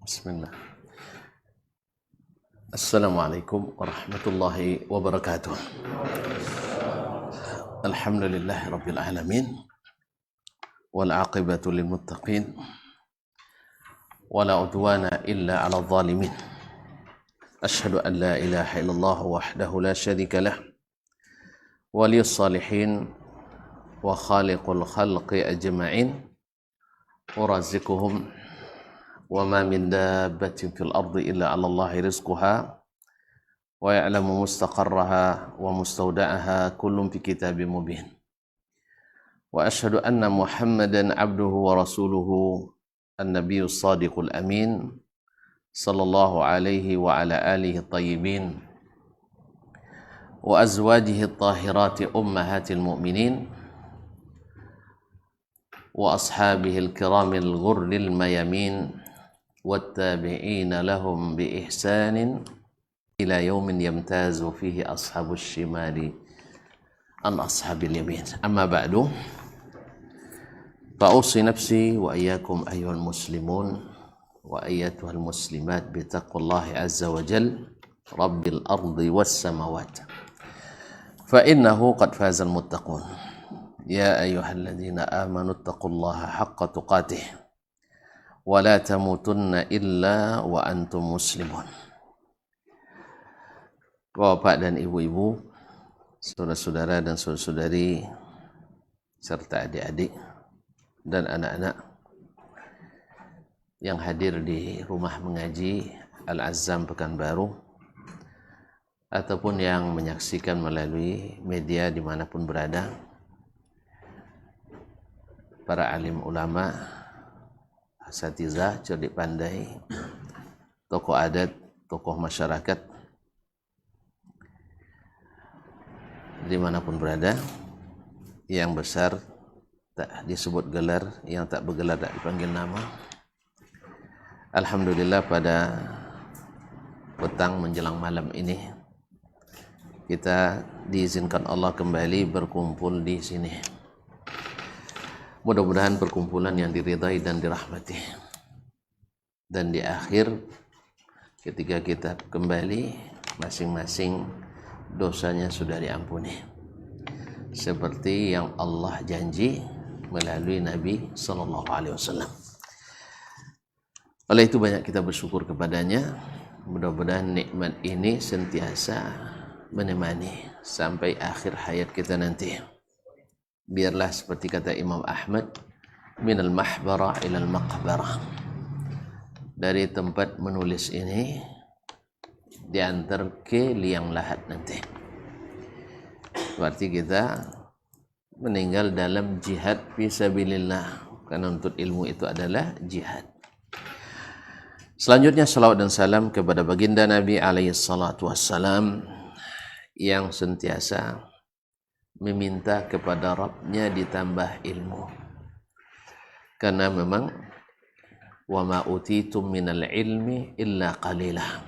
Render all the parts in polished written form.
Bismillah. Assalamualaikum warahmatullahi wabarakatuh. Alhamdulillah rabbil alamin wal aqibatu lil muttaqin wala udwana illa 'alal zalimin. Asyhadu an la ilaha illallah wahdahu la syarika lah waliyus salihin wa khaliqul khalqi ajma'in wa razikuhum wa ma min dabbatin fil ardi illa 'ala Allahi rizquha wa ya'lamu mustaqarraha wa mustawda'aha kullun fi kitabim mubin. Wa asyhadu anna Muhammadan 'abduhu wa rasuluhu an-nabiyyus shadiqul amin sallallahu alaihi wa ala alihi tayyibin wa azwajihi at-tahirati ummahatil mu'minin wa ashabihil kiramil ghurril mayamin والتابعين لهم بإحسان إلى يوم يمتاز فيه أصحاب الشمال عن أصحاب اليمين. أما بعد فأوصي نفسي وإياكم أيها المسلمون وأيتها المسلمات بتقوى الله عز وجل رب الأرض والسماوات فإنه قد فاز المتقون. يا أيها الذين آمنوا اتقوا الله حق تقاته wala tamutunna illa wa antum muslimun. Bapak dan ibu-ibu, saudara-saudara dan saudara-saudari, serta adik-adik dan anak-anak yang hadir di rumah mengaji Al-Azzam Pekanbaru ataupun yang menyaksikan melalui media dimanapun berada, para alim ulama, asatizah, cerdik pandai, tokoh adat, tokoh masyarakat, dimanapun berada, yang besar tak disebut gelar, yang tak bergelar tak dipanggil nama. Alhamdulillah pada petang menjelang malam ini kita diizinkan Allah kembali berkumpul di sini. Mudah-mudahan perkumpulan yang diridai dan dirahmati. Dan di akhir ketika kita kembali, masing-masing dosanya sudah diampuni. Seperti yang Allah janji melalui Nabi SAW. Oleh itu banyak kita bersyukur kepadanya. Mudah-mudahan nikmat ini sentiasa menemani sampai akhir hayat kita nanti. Biarlah seperti kata Imam Ahmad, minal mahbara ilal maqbarah, dari tempat menulis ini diantar ke liang lahat nanti. Berarti kita meninggal dalam jihad fisabilillah, karena untuk ilmu itu adalah jihad. Selanjutnya salawat dan salam kepada baginda Nabi alaihi salatu wassalam yang sentiasa meminta kepada Rabbnya ditambah ilmu, karena memang wa ma utitum minal ilmi illa qalilah,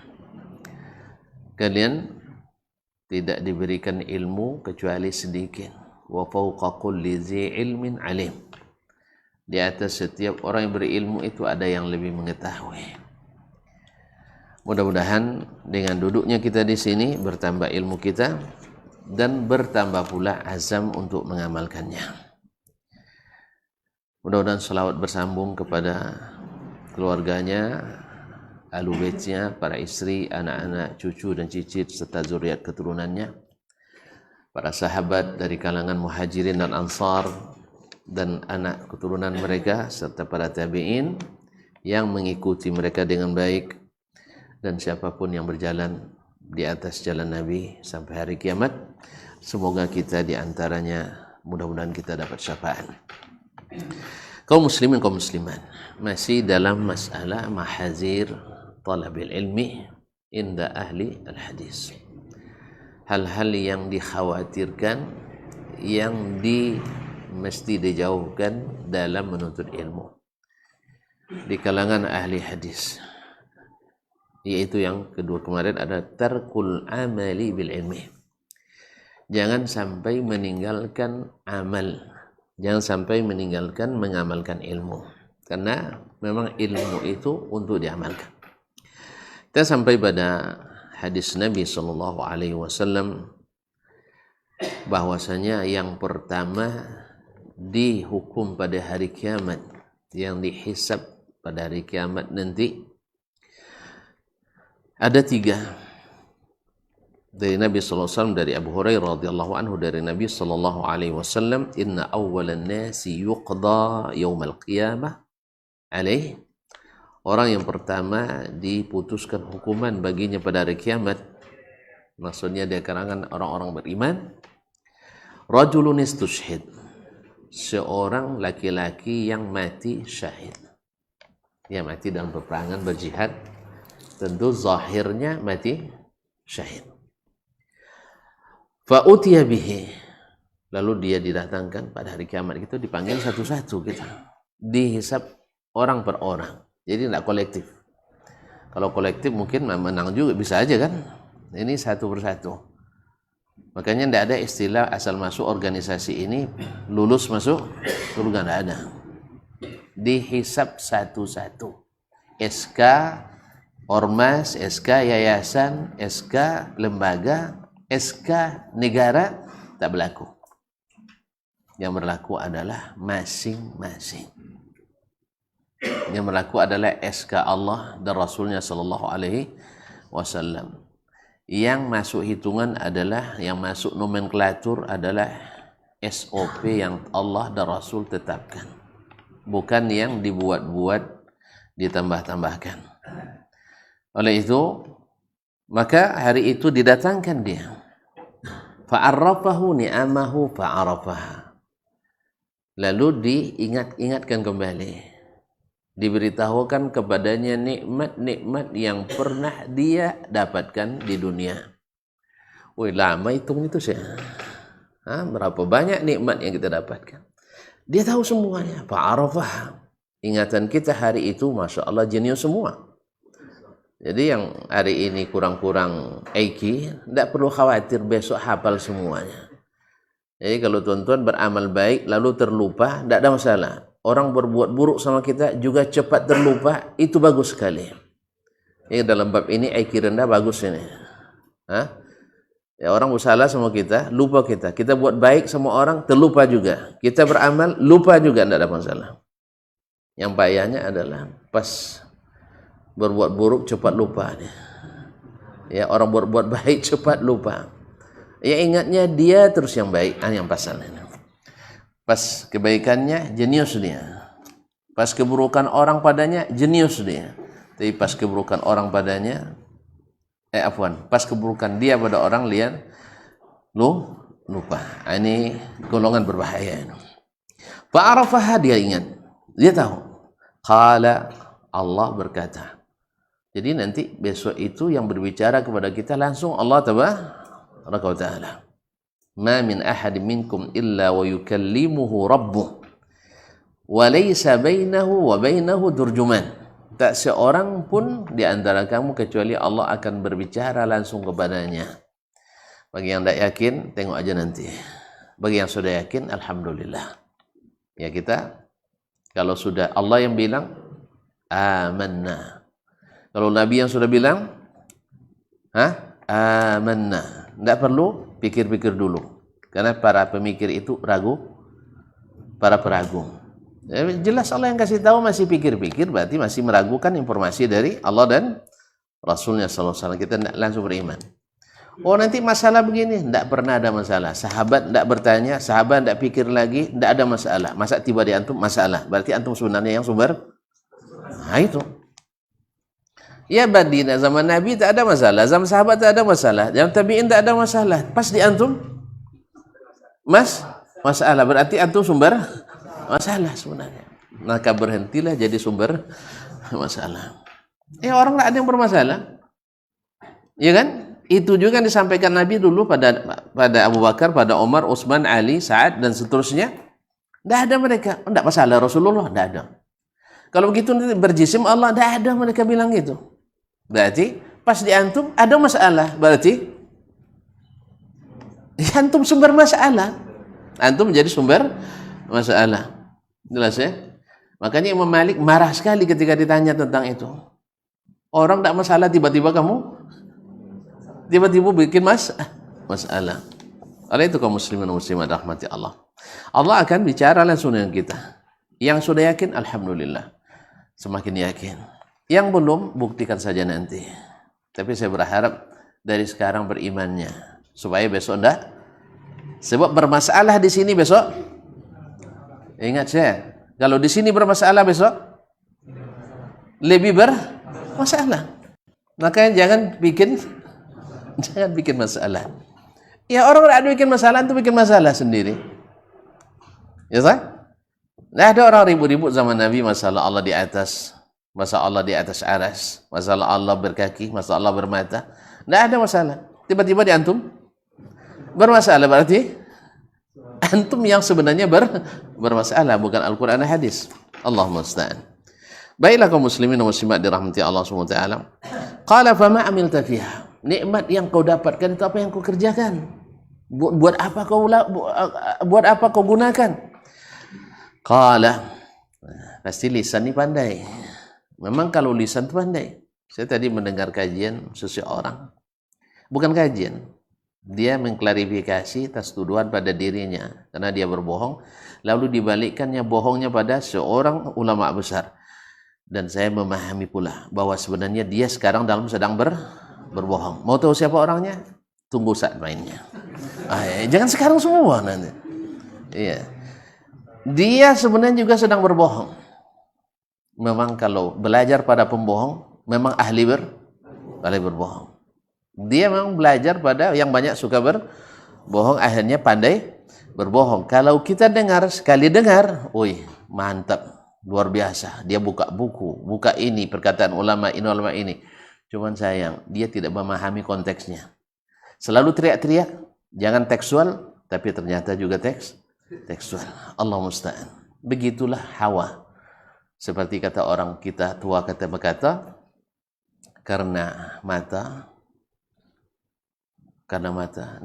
kalian tidak diberikan ilmu kecuali sedikit. Wa fawqa kulli dzi ilmin alim, di atas setiap orang yang berilmu itu ada yang lebih mengetahui. Mudah-mudahan dengan duduknya kita di sini bertambah ilmu kita dan bertambah pula azam untuk mengamalkannya. Mudah-mudahan salawat bersambung kepada keluarganya, ahlu baitnya, para istri, anak-anak, cucu dan cicit serta zuriat keturunannya, para sahabat dari kalangan muhajirin dan ansar dan anak keturunan mereka serta para tabi'in yang mengikuti mereka dengan baik, dan siapapun yang berjalan di atas jalan Nabi sampai hari kiamat. Semoga kita di antaranya, mudah-mudahan kita dapat syafaat. Kaum muslimin, kaum muslimat, masih dalam masalah mahazir talabil ilmi inda ahli al-hadis. Hal-hal yang dikhawatirkan, yang mesti dijauhkan dalam menuntut ilmu di kalangan ahli hadis. Yaitu yang kedua kemarin ada tarkul amali bil ilmi. Jangan sampai meninggalkan amal, jangan sampai meninggalkan mengamalkan ilmu. karena memang ilmu itu untuk diamalkan. Kita sampai pada hadis Nabi sallallahu alaihi wasallam bahwasanya yang pertama dihukum pada hari kiamat, yang dihisab pada hari kiamat nanti ada 3. Dari Nabi sallallahu alaihi wasallam, dari Abu Hurairah radhiyallahu anhu, dari Nabi sallallahu alaihi wasallam, inna awwalan nasi yuqda yaumal qiyamah alaih. Orang yang pertama diputuskan hukuman baginya pada hari kiamat, maksudnya dari kalangan orang-orang beriman, rajulun istushhid, seorang laki-laki yang mati syahid. Ya, mati dalam peperangan, berjihad, tentu zahirnya mati syahid. Fa'utiya bihi, lalu dia didatangkan pada hari kiamat, itu dipanggil satu-satu kita, dihisab orang per orang, jadi tidak kolektif. Kalau kolektif mungkin menang juga, bisa aja kan, ini satu persatu. Makanya tidak ada istilah asal masuk organisasi ini lulus masuk surga, tidak ada. Dihisab satu-satu, SK ormas, SK yayasan, SK lembaga, SK negara tak berlaku. Yang berlaku adalah masing-masing. Yang berlaku adalah SK Allah dan Rasulnya sallallahu alaihi wasallam. Yang masuk hitungan adalah, yang masuk nomenklatur adalah SOP yang Allah dan Rasul tetapkan, bukan yang dibuat-buat, ditambah-tambahkan. Oleh itu, maka hari itu didatangkan dia, fa'arrafahu ni'amahu fa'arafaha, lalu diingat-ingatkan kembali, diberitahukan kepadanya nikmat-nikmat yang pernah dia dapatkan di dunia. Wih, lama hitung itu sih. Berapa banyak nikmat yang kita dapatkan. Dia tahu semuanya. Fa'arafaha. Ingatan kita hari itu, Masya Allah, jenius semua. Jadi yang hari ini kurang-kurang IQ, tidak perlu khawatir besok hafal semuanya. Jadi kalau tuan-tuan beramal baik lalu terlupa, tidak ada masalah. Orang berbuat buruk sama kita juga cepat terlupa, itu bagus sekali. Ini dalam bab ini IQ rendah bagus ini. Ya, orang bersalah sama kita, lupa kita. Kita buat baik sama orang, terlupa juga. Kita beramal, lupa juga, tidak ada masalah. Yang payahnya adalah pas berbuat buruk cepat lupa. Ya, orang berbuat baik cepat lupa. Ya, ingatnya dia terus yang baik, yang pasal ini. Pas kebaikannya jenius dia. Pas keburukan orang padanya jenius dia. Tapi pas keburukan orang padanya pas keburukan dia pada orang lihat lupa. Ini golongan berbahaya. Fa'arafaha, dia ingat. Dia tahu. Qala, Allah berkata. Jadi nanti besok itu yang berbicara kepada kita langsung Allah tabaraka wa taala. Ma min ahadin minkum illa wa yukallimuhu rabbuh wa laysa bainahu wa bainahu turjuman. Tak seorang pun di antara kamu kecuali Allah akan berbicara langsung kepadanya. Bagi yang tidak yakin, tengok aja nanti. Bagi yang sudah yakin, alhamdulillah. Ya, kita kalau sudah Allah yang bilang amanna. Kalau Nabi yang sudah bilang, amanna. Tidak perlu pikir-pikir dulu. Karena para pemikir itu ragu, para peragu. Jelas Allah yang kasih tahu masih pikir-pikir, berarti masih meragukan informasi dari Allah dan Rasulnya sallallahu alaihi wasallam. Kita tidak langsung beriman. Oh, nanti masalah begini, tidak pernah ada masalah. Sahabat tidak bertanya, sahabat tidak pikir lagi, tidak ada masalah. Masa tiba di antum masalah? Berarti antum sebenarnya yang sumber. Nah, itu. Ya, Madinah zaman Nabi tak ada masalah, zaman sahabat tak ada masalah, zaman tabi'in tak ada masalah. Pas di antum masalah, berarti antum sumber masalah sebenarnya. Maka berhentilah jadi sumber masalah. Ya, orang tak ada yang bermasalah. Ya kan? Itu juga yang disampaikan Nabi dulu pada Abu Bakar, pada Umar, Utsman, Ali, Sa'ad dan seterusnya. Tidak ada mereka. Tidak masalah Rasulullah, tidak ada. Kalau begitu nanti berjisim Allah, tidak ada mereka bilang gitu. Berarti pas di antum ada masalah. Berarti antum sumber masalah. Antum menjadi sumber masalah. Jelas ya? Makanya Imam Malik marah sekali ketika ditanya tentang itu. Orang tidak masalah, tiba-tiba bikin masalah. Oleh itu kaum muslimin dan muslimat rahmati Allah. Allah akan bicara langsung dengan kita. Yang sudah yakin, alhamdulillah. Semakin yakin. Yang belum, buktikan saja nanti. Tapi saya berharap dari sekarang berimannya. Supaya besok enggak. Sebab bermasalah di sini besok. Ingat saya, kalau di sini bermasalah besok, lebih bermasalah. Makanya jangan bikin masalah. Ya orang ada bikin masalah, itu bikin masalah sendiri. Ya sah? Nah, ada orang ribut-ribut zaman Nabi masalah Allah di atas, masalah Allah di atas aras, masalah Allah berkaki, masalah Allah bermata. Tidak ada masalah. Tiba-tiba di antum bermasalah, berarti antum yang sebenarnya bermasalah, bukan Al-Quran dan hadis. Allahumma musta'an. Baiklah kaum muslimin dan muslimat dirahmati Allah SWT. Qala fama amilta fiha. Nikmat yang kau dapatkan itu apa yang kau kerjakan? Buat apa kau gunakan? Qala, pasti lisan ini pandai. Memang kalau lisan itu pandai. Saya tadi mendengar kajian seseorang. Bukan kajian. Dia mengklarifikasi atas tuduhan pada dirinya. Karena dia berbohong. Lalu dibalikkannya bohongnya pada seorang ulama besar. Dan saya memahami pula bahwa sebenarnya dia sekarang sedang berbohong. Mau tahu siapa orangnya? Tunggu saat mainnya. Jangan sekarang semua nanti. Iya. Dia sebenarnya juga sedang berbohong. Memang kalau belajar pada pembohong, memang ahli berbohong. Dia memang belajar pada yang banyak suka berbohong, akhirnya pandai berbohong. Kalau kita dengar, sekali dengar, wih, mantap, luar biasa. Dia buka buku, buka ini, perkataan ulama ini. Cuman sayang, dia tidak memahami konteksnya. Selalu teriak-teriak, jangan tekstual, tapi ternyata juga tekstual. Allah musta'an. Begitulah Hawa. Seperti kata orang kita tua berkata, karena mata,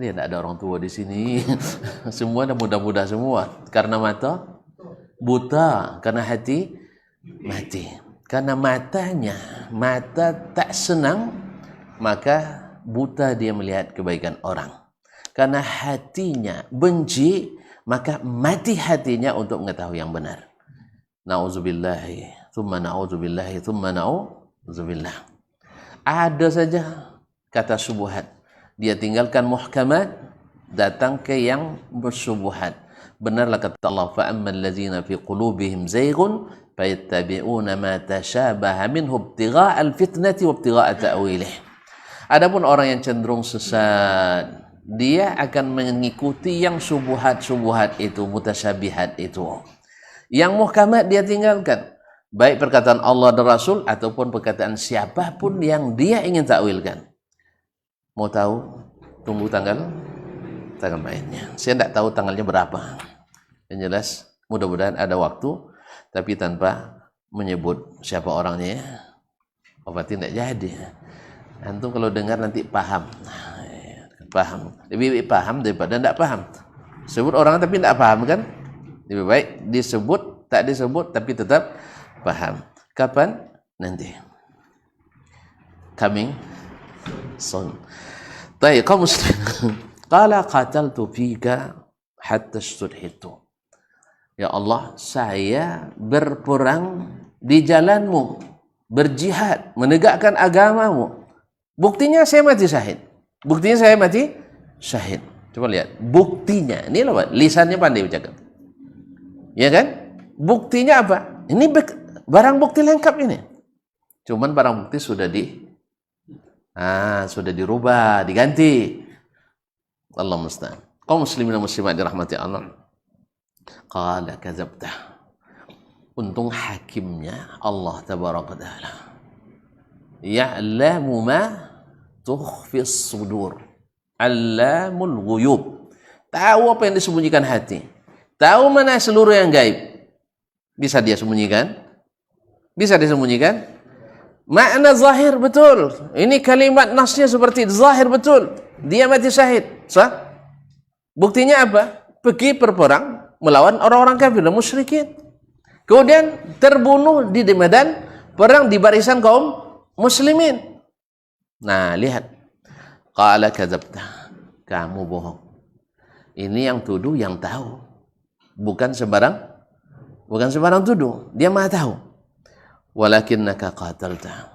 ini tidak ada orang tua di sini. Semua dah muda-muda semua. Karena mata buta, karena hati mati. Karena mata tak senang, maka buta dia melihat kebaikan orang. Karena hatinya benci, maka mati hatinya untuk mengetahui yang benar. Na'udzubillahi, thumma na'udzubillahi, thumma na'udzubillah. Ada saja kata subuhat. Dia tinggalkan muhkamat, datang ke yang bersubuhat. Benarlah kata Allah, فَأَمَّا الَّذِينَ فِي قُلُوبِهِمْ زَيْغٌ فَيَتَّبِعُونَ مَا تَشَابَهَ مِنْهُ ابْتِغَاءَ الْفِتْنَةِ وَابْتِغَاءَ تَأْوِيلِهِ. Adapun orang yang cenderung sesat, dia akan mengikuti yang subuhat itu, mutasyabihat itu. Yang muhkamat dia tinggalkan, baik perkataan Allah dan Rasul ataupun perkataan siapapun yang dia ingin takwilkan. Mau tahu? Tunggu tanggal mainnya. Saya tidak tahu tanggalnya berapa. Yang jelas, mudah-mudahan ada waktu, tapi tanpa menyebut siapa orangnya. Berarti tidak jadi. Antum kalau dengar nanti paham. Lebih paham daripada tidak paham. Sebut orang tapi tidak paham kan? Lebih baik disebut, tak disebut tapi tetap paham. Kapan? Nanti. Coming soon. Baik, kaum muslimin. Qala qataltu fika hatta istudhitu. Ya Allah, saya berperang di jalanmu, berjihad, menegakkan agamamu. Buktinya saya mati syahid. Coba lihat, buktinya. Ini loh, lisannya pandai bercakap. Ya kan? Buktinya apa? Ini barang bukti lengkap ini. Cuman barang bukti sudah dirubah, diganti. Allah musta'an. Kaum muslimin dan muslimat dirahmati Allah. Qala kadzabta. Untung hakimnya Allah tabaraka taala. Ya'lamu ma tukhfis sudur. Allamul ghuyub. Tahu apa yang disembunyikan hati. Tahu mana seluruh yang gaib. Bisa dia sembunyikan? Bisa disembunyikan? Makna zahir betul. Ini kalimat nasnya seperti zahir betul. Dia mati syahid. Sah? Buktinya apa? Pergi berperang melawan orang-orang kafir dan musyrikin. Kemudian terbunuh di medan perang di barisan kaum muslimin. Nah, lihat. Qala kadzabta. Kamu bohong. Ini yang tuduh yang tahu. Bukan sembarang tuduh. Dia Maha tahu. Walakinnaka qatalta.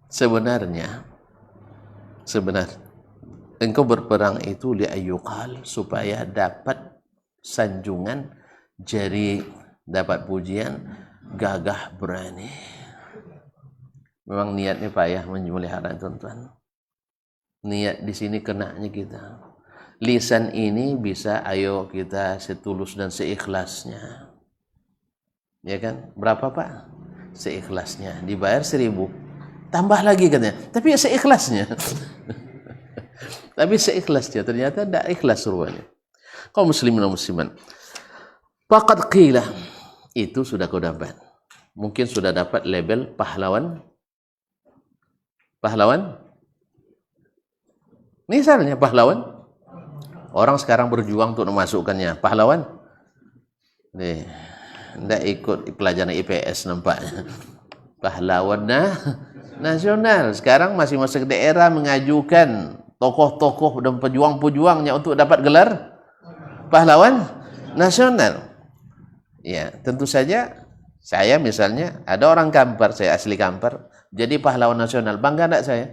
Sebenarnya engkau berperang itu liayyuqal, supaya dapat sanjungan, jari, dapat pujian, gagah berani. Memang niatnya payah memelihara, tuan-tuan. Niat di sini kenanya kita. Lisan ini bisa, ayo kita setulus dan seikhlasnya. Ya kan? Berapa, Pak? Seikhlasnya. Dibayar 1.000. Tambah lagi katanya. Tapi ya seikhlasnya. Tapi seikhlasnya. Ternyata tidak ikhlas rupanya. Kaum muslimin dan muslimat. Faqad qila. Itu sudah kau dapat. Mungkin sudah dapat label pahlawan. Pahlawan? Misalnya pahlawan. Orang sekarang berjuang untuk memasukkannya. Pahlawan? Nih. Tidak ikut pelajaran IPS nampaknya. Pahlawan nasional. Sekarang masing-masing daerah mengajukan tokoh-tokoh dan pejuang-pejuangnya untuk dapat gelar pahlawan nasional. Ya, tentu saja saya misalnya ada orang Kampar, saya asli Kampar, jadi pahlawan nasional. Bangga enggak saya?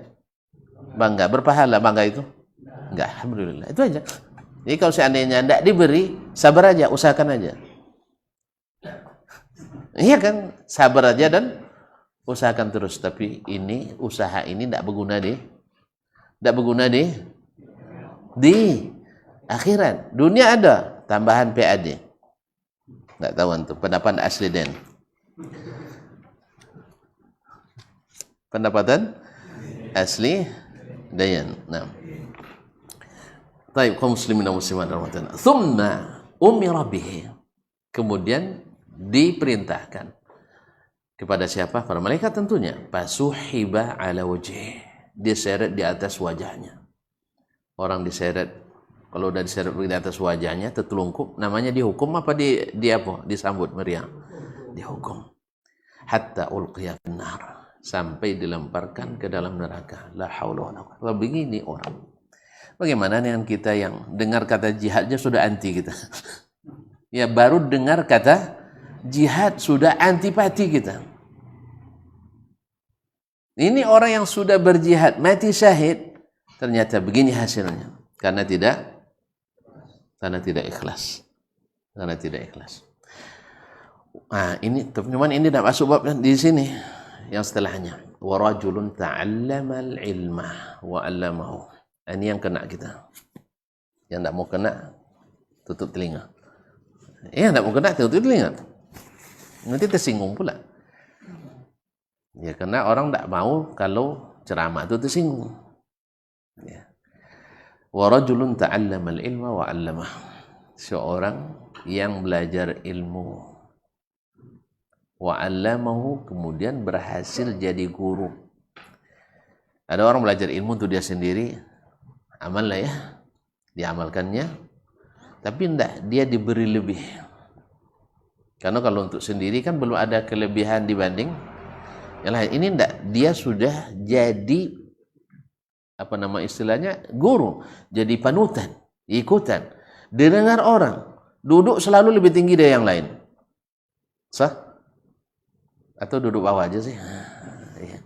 Bangga. Berpahala bangga itu? Enggak, alhamdulillah. Itu aja. Jadi kalau seandainya enggak diberi, sabar aja, usahakan aja. Iya kan, sabar aja dan usahakan terus. Tapi ini usaha ini tidak berguna di akhirat. Dunia ada tambahan PAD. Nggak tahu antum pendapatan asli den. Pendapatan asli dayan. Nah. Baik, kaum muslimin dan muslimat rahmatan. Tsumma umira bihi. Kemudian diperintahkan kepada siapa? Para malaikat tentunya. Fasuhiba ala wajhi. Diseret di atas wajahnya. Orang diseret, kalau udah diseret di atas wajahnya, tertelungkup, namanya dihukum apa disambut meriah? Dihukum. Hatta ulqiya finnar. Sampai dilemparkan ke dalam neraka. La haula wala quwwata. Begini orang. Bagaimana dengan kita yang dengar kata jihadnya sudah anti kita? Ya baru dengar kata jihad sudah antipati kita. Ini orang yang sudah berjihad mati syahid, ternyata begini hasilnya karena tidak ikhlas. Karena tidak ikhlas. Nah, ini cuman ini tidak masuk bab di sini yang setelahnya. Wa rajulun ta'allamal ilma wa 'allamahu. Ini yang kena kita. Yang tidak mau kena tutup telinga. Yang tidak mau kena tutup telinga. Nanti tersinggung pula. Ya, karena orang tidak mau kalau ceramah itu tersinggung. Ya. Wa rajulun ta'allamal ilma wa 'allamah. Seorang yang belajar ilmu wa 'allamahu, kemudian berhasil jadi guru. Ada orang belajar ilmu untuk dia sendiri, amal lah ya, diamalkannya, tapi tidak, dia diberi lebih. Karena kalau untuk sendiri kan belum ada kelebihan dibanding yang lain. Ini tidak, dia sudah jadi istilahnya guru, jadi panutan, ikutan, didengar orang, duduk selalu lebih tinggi dari yang lain. Sah? Atau duduk bawah aja sih? Ya.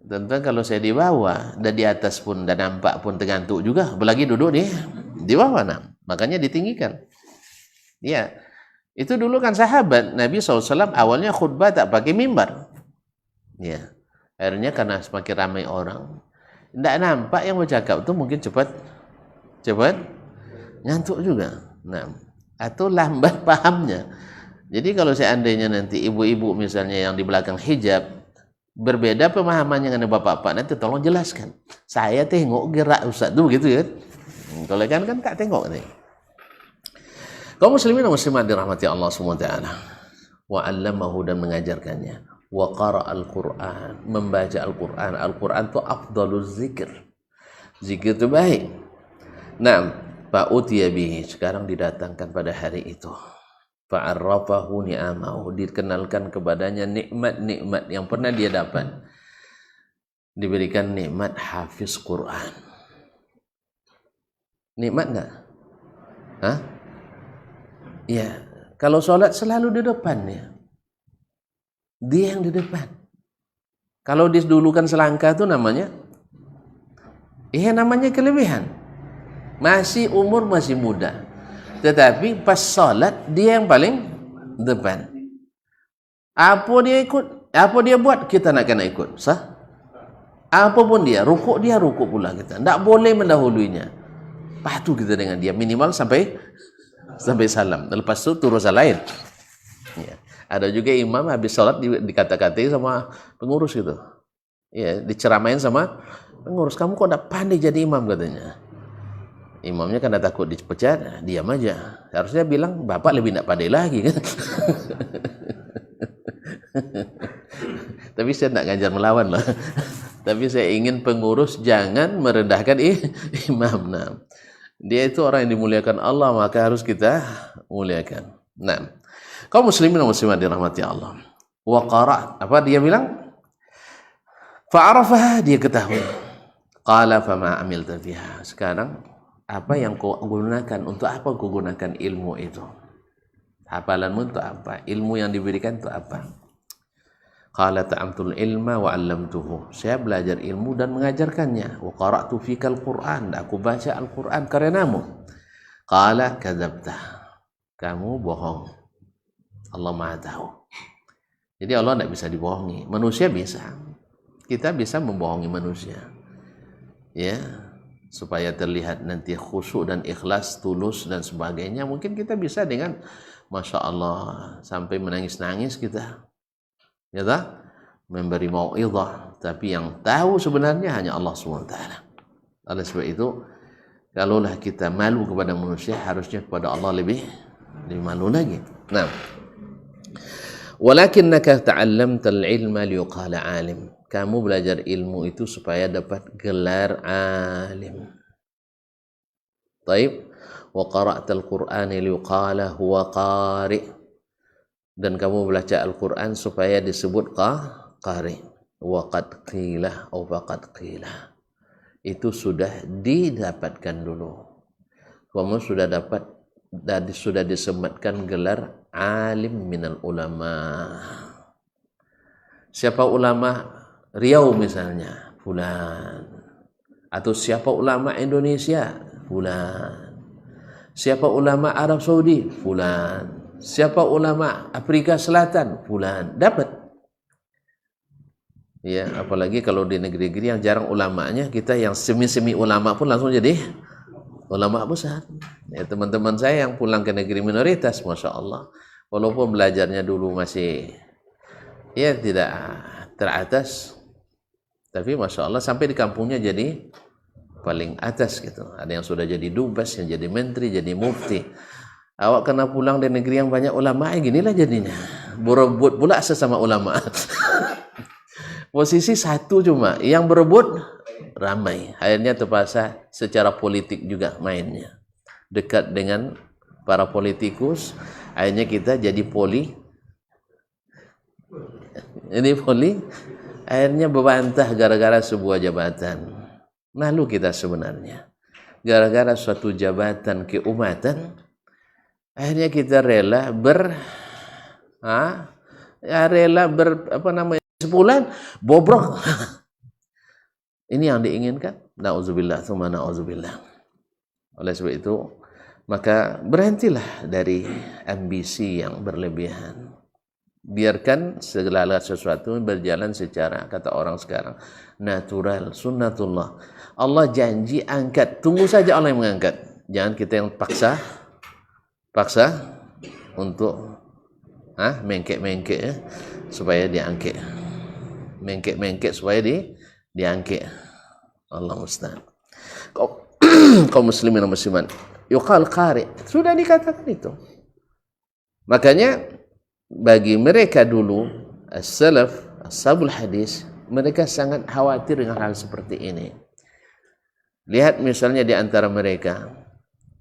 Tentu kalau saya di bawah dan di atas pun dan nampak pun tergantuk juga, apalagi duduk di bawah, nah makanya ditinggikan. Ya, itu dulu kan sahabat Nabi SAW awalnya khutbah tak pakai mimbar. Ya, akhirnya karena semakin ramai orang, tidak nampak yang bercakap itu mungkin cepat ngantuk juga. Nah, atau lambat pahamnya. Jadi kalau seandainya nanti ibu-ibu misalnya yang di belakang hijab berbeda pemahamannya dengan bapak-bapak, nanti tolong jelaskan. Saya tengok gerak Ustaz tuh begitu ya. Kalau kan tak tengok nih. Kaum muslimin dan muslimat dirahmati Allah Subhanahu wa taala. Wa 'allamahu, dan mengajarkannya. Wa qara'al Qur'an, membaca Al-Qur'an. Al-Qur'an itu afdaluz zikr. Zikir itu baik. Nah, fa utiya bihi, sekarang didatangkan pada hari itu. fa'arrafahu ni'amahu, dikenalkan kepadanya nikmat-nikmat yang pernah dia dapat. Diberikan nikmat hafiz Quran. Nikmat enggak? Hah? Ya, kalau sholat selalu di depan ya. Dia yang di depan. Kalau didulukan selangkah itu namanya, namanya kelebihan. Masih umur masih muda, tetapi pas sholat dia yang paling depan. Apa dia ikut, apa dia buat, kita nak kena ikut. Sah? Apapun dia rukuk pula kita. Tak boleh mendahuluinya. Patuh kita dengan dia minimal sampai salam. Lepas itu turun lain. Ya. Ada juga imam habis sholat dikata-katai sama pengurus gitu. Ya, diceramain sama pengurus. Kamu kok tak pandai jadi imam katanya. Imamnya karena takut dipecat, diam aja. Harusnya bilang, bapak lebih tak pandai lagi kan. Tapi saya tak ngajar melawan lah. Tapi saya ingin pengurus jangan merendahkan imam. Nah, dia itu orang yang dimuliakan Allah, maka harus kita muliakan. Nah, kaum muslimin dan muslimat dirahmati Allah. Wa qara', apa dia bilang? Fa'arafah, dia ketahui. Qala fama amilta fiha. Sekarang apa yang kau gunakan, untuk apa kau gunakan ilmu itu? Hafalanmu untuk apa? Ilmu yang diberikan untuk apa? Qala ta'amtul ilma wa 'allamtuhu. Saya belajar ilmu dan mengajarkannya. Wa qara'tu fikal Qur'an. Aku baca Al-Qur'an karenamu. Qala kadzabta. Kamu bohong. Allah Maha tahu. Jadi Allah tidak bisa dibohongi. Manusia bisa. Kita bisa membohongi manusia. Ya, supaya terlihat nanti khusyuk dan ikhlas, tulus dan sebagainya. Mungkin kita bisa dengan Masya Allah sampai menangis-nangis kita. Ya tak? Memberi mau'izah, tapi yang tahu sebenarnya hanya Allah SWT. Oleh sebab itu, kalaulah kita malu kepada manusia, harusnya kepada Allah lebih malu lagi. Nah, walakinnaka ta'allamtal ilma liyuqala alim. Kamu belajar ilmu itu supaya dapat gelar alim. Taib, wa qara'tal Qur'ana liyuqala huwa qari'. Dan kamu belajar Al-Quran supaya disebut qari. Wa qad qila atau faqad qila. Itu sudah didapatkan dulu. Kamu sudah dapat, sudah disematkan gelar alim minal ulama. Siapa ulama Riau misalnya? Fulan. Atau siapa ulama Indonesia? Fulan. Siapa ulama Arab Saudi? Fulan. Siapa ulama Afrika Selatan? Fulan. Dapat. Ya, apalagi kalau di negeri-negeri yang jarang ulamanya, kita yang semi-semi ulama pun langsung jadi ulama besar. Ya, teman-teman saya yang pulang ke negeri minoritas, Masya Allah, walaupun belajarnya dulu masih ya tidak teratas, tapi Masya Allah sampai di kampungnya jadi paling atas gitu. Ada yang sudah jadi dubes, yang jadi menteri, jadi mufti. Awak kena pulang dari negeri yang banyak ulama, ginilah jadinya. Berebut pula sesama ulama. Posisi satu cuma, yang berebut ramai. Akhirnya terpaksa secara politik juga mainnya. Dekat dengan para politikus, akhirnya kita jadi poli. Ini poli, akhirnya berbantah gara-gara sebuah jabatan. Malu kita sebenarnya. Gara-gara suatu jabatan keumatan, akhirnya kita rela sebulan bobrok. Ini yang diinginkan. Nauzubillah, tsumma nauzubillah. Oleh sebab itu, maka berhentilah dari ambisi yang berlebihan. Biarkan segala sesuatu berjalan secara, kata orang sekarang, natural, sunnatullah. Allah janji angkat, tunggu saja Allah yang mengangkat. Jangan kita yang paksa untuk mengkek-mengkek ya, supaya diangkat. Mengkek-mengkek supaya diangkat. Allah musta'an. Kaum muslimin dan muslimat, yuqal qari, sudah dikatakan itu. Makanya bagi mereka dulu as-salaf, ashabul hadis, mereka sangat khawatir dengan hal seperti ini. Lihat misalnya di antara mereka,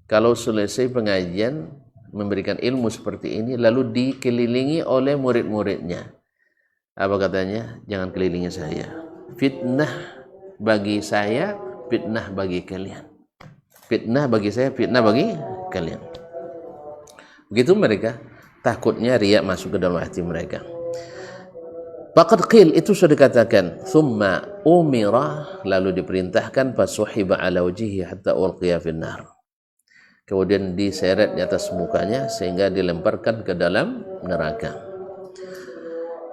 kalau selesai pengajian memberikan ilmu seperti ini lalu dikelilingi oleh murid-muridnya. Apa katanya? Jangan kelilingi saya. Fitnah bagi saya, fitnah bagi kalian. Fitnah bagi saya, fitnah bagi kalian. Begitu mereka, takutnya riya masuk ke dalam hati mereka. Faqad qil, itu sudah dikatakan, thumma umira, lalu diperintahkan, fasuhiba ala wajhihi hatta ulqiya finnar. Kemudian diseret di atas mukanya sehingga dilemparkan ke dalam neraka.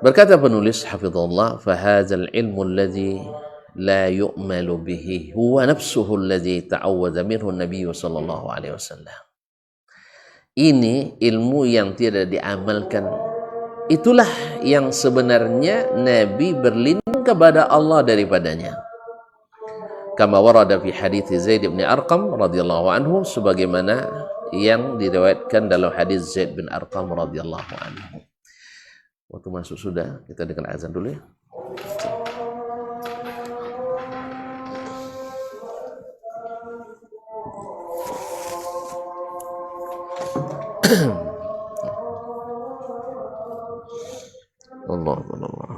Berkata penulis hafizahullah, fahadzal ilmu alladhi la yu'malu bihi huwa nafsuhu alladhi ta'awwadha minhu an-nabiy sallallahu alaihi wasallam. Ini ilmu yang tidak diamalkan, itulah yang sebenarnya Nabi berlindung kepada Allah daripadanya. Kama warada fi hadits Zaid bin Arqam radhiyallahu anhu, sebagaimana yang diriwayatkan dalam hadis Zaid bin Arqam radhiyallahu anhu. Waktu masuk sudah, kita dengar azan dulu ya. Allahu Akbar.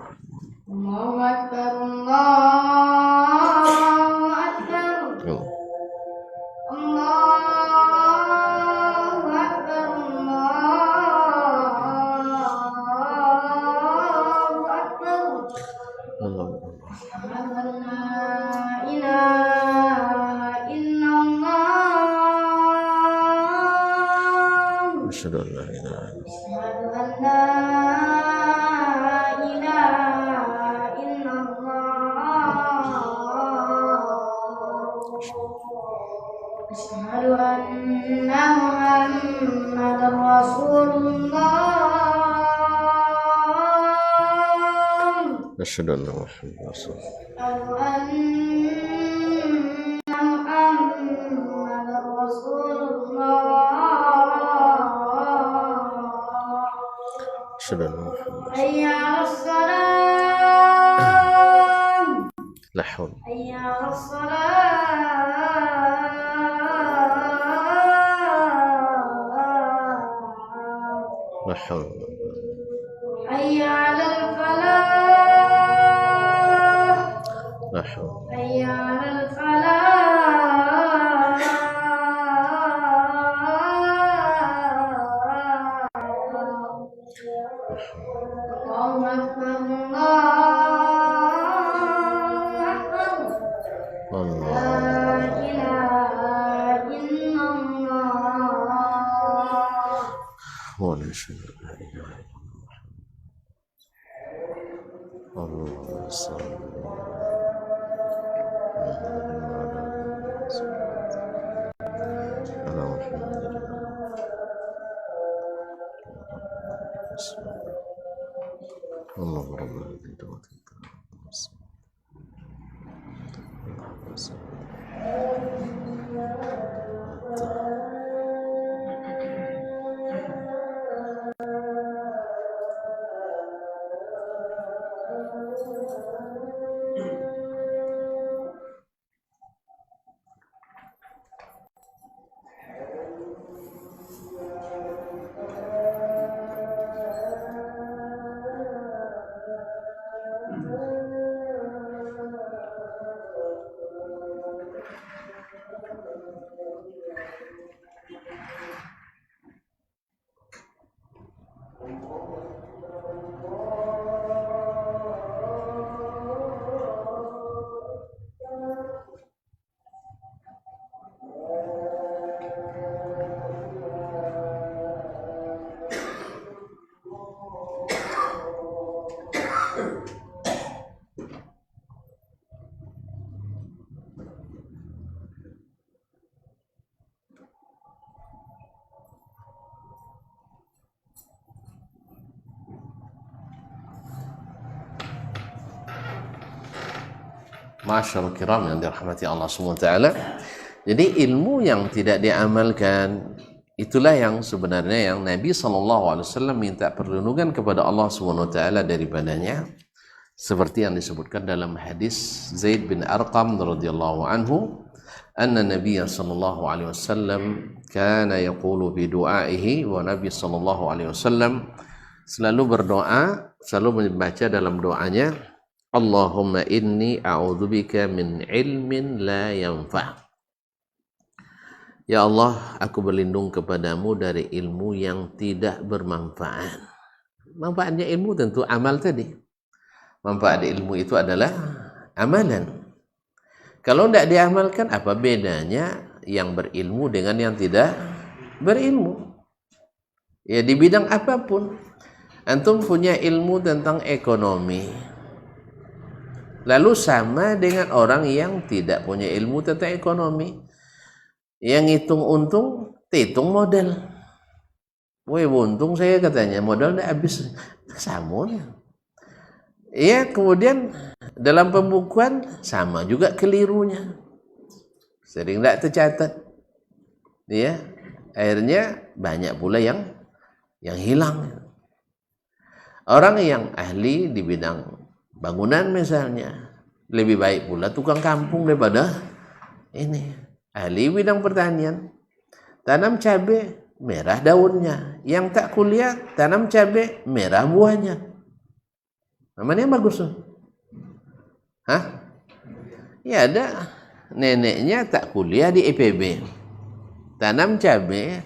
Allahu Akbar. Allahu Akbar. Allahu Akbar. Allahu Akbar. Allahu Akbar. Asyhadu an la ilaha illallah. Asyhadu an la ilaha illallah. Asyhadu an la ilaha illallah. Asyhadu anna Muhammadar Rasulullah. Asyhadu anna Muhammadar Rasulullah. Asyhadu anna Muhammadar Rasulullah. Asyhadu anna Muhammadar Hayya 'alas salam. la haula. Hayya 'alas salam. La haula. Hayya 'alal falah. La haula. Hayya 'alal falah. Allahu Akbar. Allahu Akbar. Allah. La ilaha illallah. Wa nashhadu an la ilaha illallah. Allahumma salli ala Muhammad. Allahumma rabbana anta Masyaallah kiram yang dirahmati Allah SWT. Jadi ilmu yang tidak diamalkan, itulah yang sebenarnya yang Nabi SAW minta perlindungan kepada Allah SWT daripadanya, seperti yang disebutkan dalam hadis Zaid bin Arqam radhiyallahu anhu, anna Nabiy sallallahu alaihi wasallam kana yaqulu bi du'aihi, wa Nabi sallallahu alaihi wasallam selalu berdoa, selalu membaca dalam doanya, Allahumma inni a'udzubika min ilmin la yanfa'. Ya Allah, aku berlindung kepadamu dari ilmu yang tidak bermanfaat. Manfaatnya ilmu tentu amal tadi. Manfaat ilmu itu adalah amalan. Kalau tidak diamalkan, apa bedanya yang berilmu dengan yang tidak berilmu? Ya, di bidang apapun. Antum punya ilmu tentang ekonomi, lalu sama dengan orang yang tidak punya ilmu tentang ekonomi. Yang hitung untung, hitung modal. Woi, untung saya katanya, modal tidak habis. Sama. Ya, kemudian dalam pembukuan sama juga kelirunya. Sering tidak tercatat. Ya, akhirnya banyak pula yang hilang. Orang yang ahli di bidang bangunan misalnya, lebih baik pula tukang kampung daripada ini. Ahli bidang pertanian, tanam cabai, merah daunnya. Yang tak kuliah, tanam cabai, merah buahnya. Namanya bagus tuh. Hah? Ya ada neneknya tak kuliah di IPB. Tanam cabai,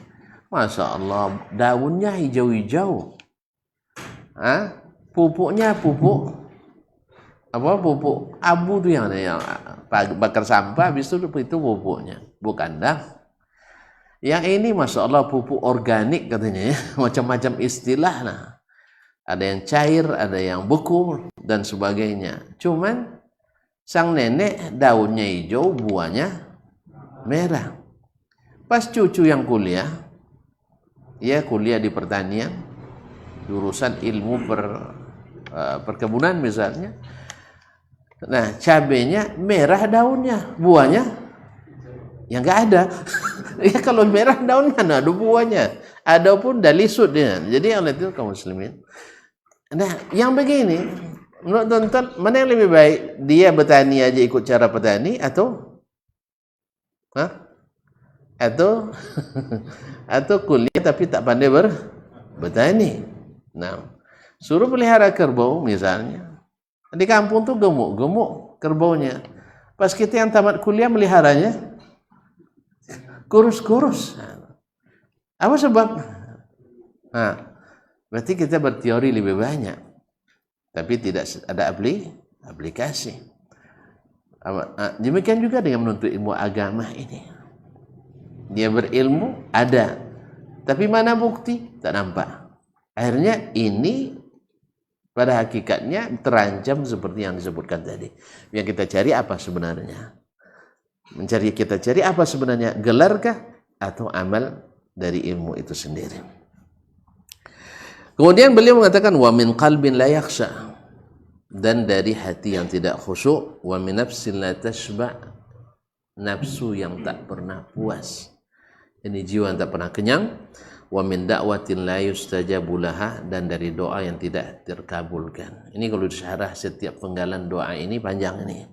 Masya Allah, daunnya hijau-hijau. Hah? Pupuknya pupuk abu tuh yang bakar sampah, habis itu pupuknya, bukan dah. Yang ini Masya Allah pupuk organik katanya ya, macam-macam istilah. Nah, ada yang cair, ada yang beku dan sebagainya. Cuman sang nenek daunnya hijau, buahnya merah. Pas cucu yang kuliah, ya kuliah di pertanian, jurusan ilmu perkebunan misalnya. Nah, cabenya merah daunnya, buahnya yang enggak ada. Ya kalau merah daunnya ada buahnya. Ada pun dalisut dia. Jadi oleh itu kaum muslimin. Nah, yang begini menurut tonton mana yang lebih baik? Dia bertani aja ikut cara petani atau atau kuliah tapi tak pandai bertani. Nah, suruh pelihara kerbau misalnya. Di kampung tuh gemuk-gemuk kerbaunya. Pas kita yang tamat kuliah meliharanya kurus-kurus. Apa sebab? Nah, berarti kita berteori lebih banyak, tapi tidak ada aplikasi. Demikian juga dengan menuntut ilmu agama ini. Dia berilmu ada, tapi mana bukti? Tak nampak. Akhirnya ini pada hakikatnya terancam seperti yang disebutkan tadi. Yang kita cari apa sebenarnya? Kita cari apa sebenarnya? Gelarkah atau amal dari ilmu itu sendiri? Kemudian beliau mengatakan wa min qalbin la yakhsha, dan dari hati yang tidak khusyuk, wa min nafsin la tashba, nafsu yang tak pernah puas. Ini jiwa yang tak pernah kenyang. Wa min da'watin la yustajabu laha, dan dari doa yang tidak terkabulkan. Ini kalau disyarah setiap penggalan doa ini panjang ini.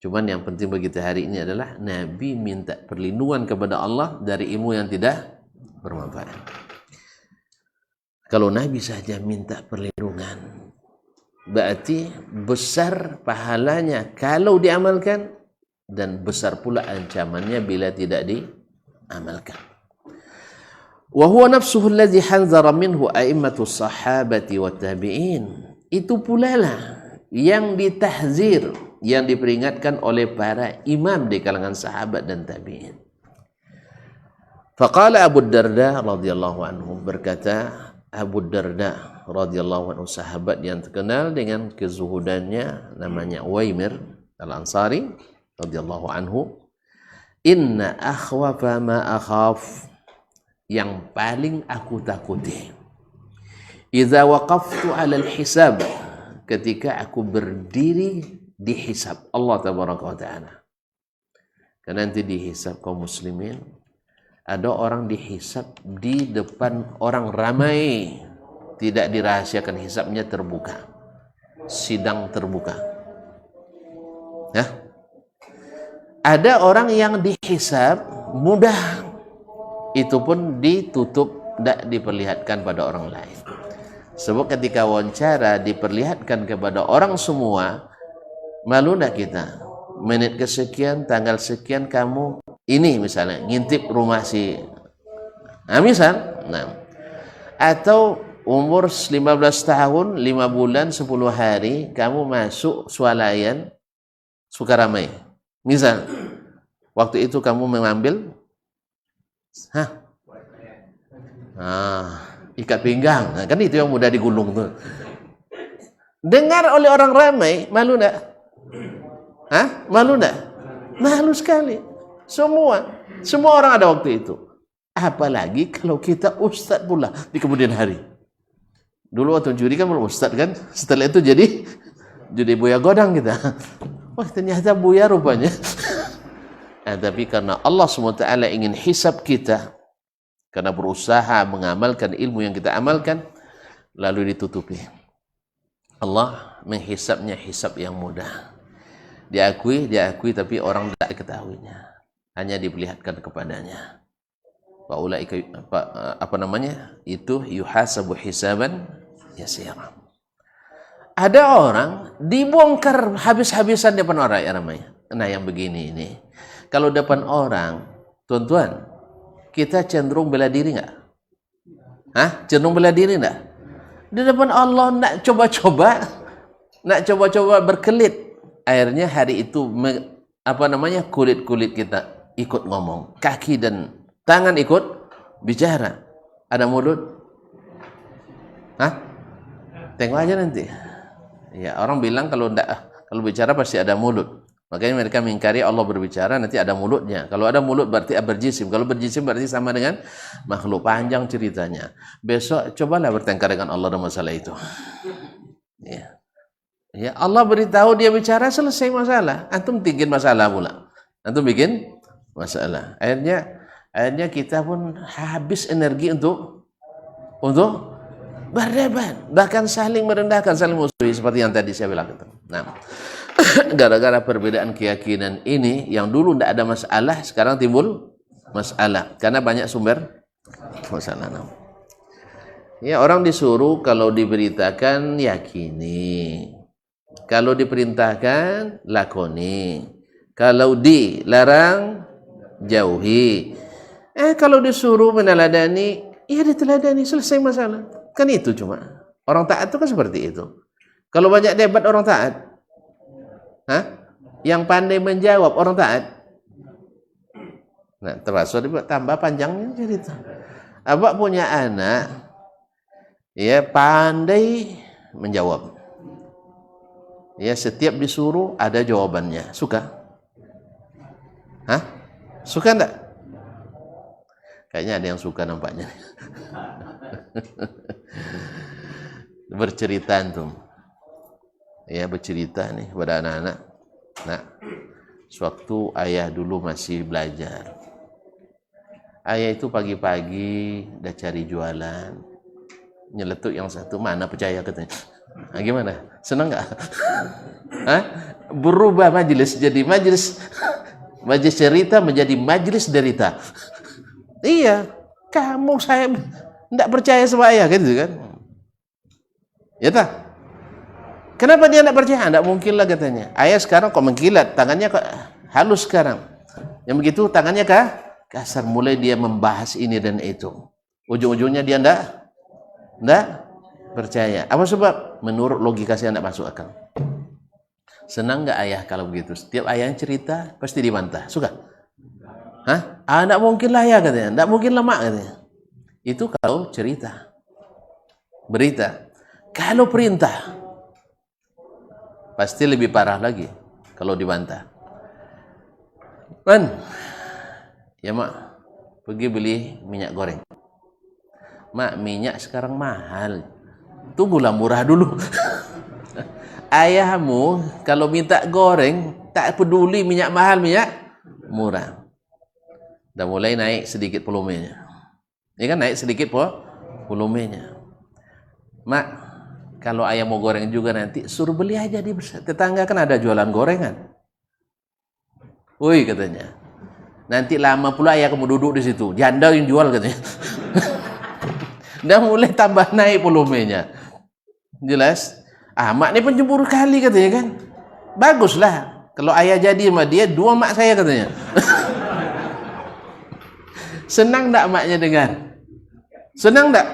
Cuman yang penting bagi kita hari ini adalah Nabi minta perlindungan kepada Allah dari ilmu yang tidak bermanfaat. Kalau Nabi saja minta perlindungan, berarti besar pahalanya kalau diamalkan, dan besar pula ancamannya bila tidak diamalkan. Wa huwa nafsuhu alladhi hanzara minhu a'immatus sahabati wat tabi'in. Itu pula lah yang ditahzir, yang diperingatkan oleh para imam di kalangan sahabat dan tabi'in. Faqala Abu Darda radhiyallahu anhu, berkata Abu Darda radhiyallahu anhu, sahabat yang terkenal dengan kezuhudannya, namanya Uwaimir Al-Ansari radhiyallahu anhu, inna akhwafa ma akhaf, yang paling aku takuti, idza waqaftu 'ala al-hisab, ketika aku berdiri di hisab Allah tabaraka wa taala. Karena nanti dihisab kaum muslimin, ada orang dihisab di depan orang ramai, tidak dirahasiakan, hisabnya terbuka, sidang terbuka. Ya. Ada orang yang dihisab mudah, itu pun ditutup, tidak diperlihatkan pada orang lain. Sebab ketika wawancara diperlihatkan kepada orang semua, malu tidak kita? Menit kesekian, tanggal sekian kamu ini misalnya ngintip rumah si, misal, atau umur 15 tahun, 5 bulan, 10 hari kamu masuk swalayan Sukaramai. Misal, waktu itu kamu mengambil ikat pinggang. Nah, kan itu yang mudah digulung tuh. Dengar oleh orang ramai, malu enggak? Malu enggak? Malu sekali. Semua orang ada waktu itu. Apalagi kalau kita ustadz pula di kemudian hari. Dulu waktu juri kan belum ustadz kan. Setelah itu jadi Buya Godang kita. Wah, ternyata Buya rupanya. Tapi karena Allah SWT ingin hisab kita, karena berusaha mengamalkan ilmu yang kita amalkan, lalu ditutupi. Allah menghisabnya hisab yang mudah. Diakui, tapi orang tidak diketahuinya. Hanya diperlihatkan kepadanya. Faulaika itu yuhasabu hisaban yasira. Ada orang dibongkar habis-habisan depan orang ya namanya. Nah, yang begini ini. Kalau depan orang, tuan-tuan, kita cenderung bela diri enggak? Cenderung bela diri enggak? Di depan Allah nak coba-coba berkelit. Akhirnya hari itu kulit-kulit kita ikut ngomong, kaki dan tangan ikut bicara. Ada mulut? Tengok aja nanti. Ya, orang bilang kalau bicara pasti ada mulut. Makanya mereka mengingkari Allah berbicara, nanti ada mulutnya. Kalau ada mulut berarti berjisim. Kalau berjisim berarti sama dengan makhluk. Panjang ceritanya. Besok cobalah bertengkar dengan Allah dalam masalah itu. Ya, Allah beritahu dia bicara, selesai masalah. Antum bikin masalah pula. Akhirnya kita pun habis energi untuk berdebat, bahkan saling merendahkan, saling musuhi seperti yang tadi saya bilang itu. Nah, gara-gara perbedaan keyakinan ini yang dulu tidak ada masalah, sekarang timbul masalah karena banyak sumber masalah. Ya, orang disuruh kalau diberitakan yakini, kalau diperintahkan lakoni, kalau dilarang jauhi. Kalau disuruh meneladani, ya diteladani, selesai masalah. Kan itu cuma. Orang taat itu kan seperti itu. Kalau banyak debat orang taat. Yang pandai menjawab orang taat. Nah, termasuk tambah panjangnya cerita. Abang punya anak, ya pandai menjawab. Ya, setiap disuruh ada jawabannya. Suka? Suka enggak? Kayaknya ada yang suka nampaknya. Bercerita antum. Ya, bercerita nih pada anak-anak. Nah, sewaktu ayah dulu masih belajar. Ayah itu pagi-pagi udah cari jualan. Nyeletuk yang satu, mana percaya katanya. Gimana? Senang enggak? Berubah majelis jadi majelis cerita menjadi majelis derita. Iya, kamu saya tidak percaya sama ayah gitu kan? Ya tak? Kenapa dia tidak percaya? Tidak mungkin lah katanya. Ayah sekarang kok mengkilat, tangannya kok halus sekarang. Yang begitu tangannya kasar. Mulai dia membahas ini dan itu. Ujung-ujungnya dia tidak percaya. Apa sebab? Menurut logika saya tidak masuk akal. Senang nggak ayah kalau begitu? Setiap ayah yang cerita pasti dibantah. Suka? Tidak mungkin lah ya katanya. Tidak mungkin lah mak katanya. Itu kalau cerita. Berita. Kalau perintah pasti lebih parah lagi kalau dibantah. Ya mak, pergi beli minyak goreng. Mak, minyak sekarang mahal. Tunggulah murah dulu. Ayahmu kalau minta goreng tak peduli minyak mahal, minyak murah. Dah mulai naik sedikit volumenya. Ini kan naik sedikit volumenya. Mak, kalau ayah mau goreng juga nanti suruh beli aja di tetangga, kan ada jualan gorengan. Woi katanya. Nanti lama pula ayah kamu duduk di situ. Janda yang jual katanya. Dan mulai tambah naik volumenya. Jelas? Mak ni pencemburu kali katanya kan. Baguslah. Kalau ayah jadi sama dia, 2 mak saya katanya. Senang tak maknya dengar? Senang tak?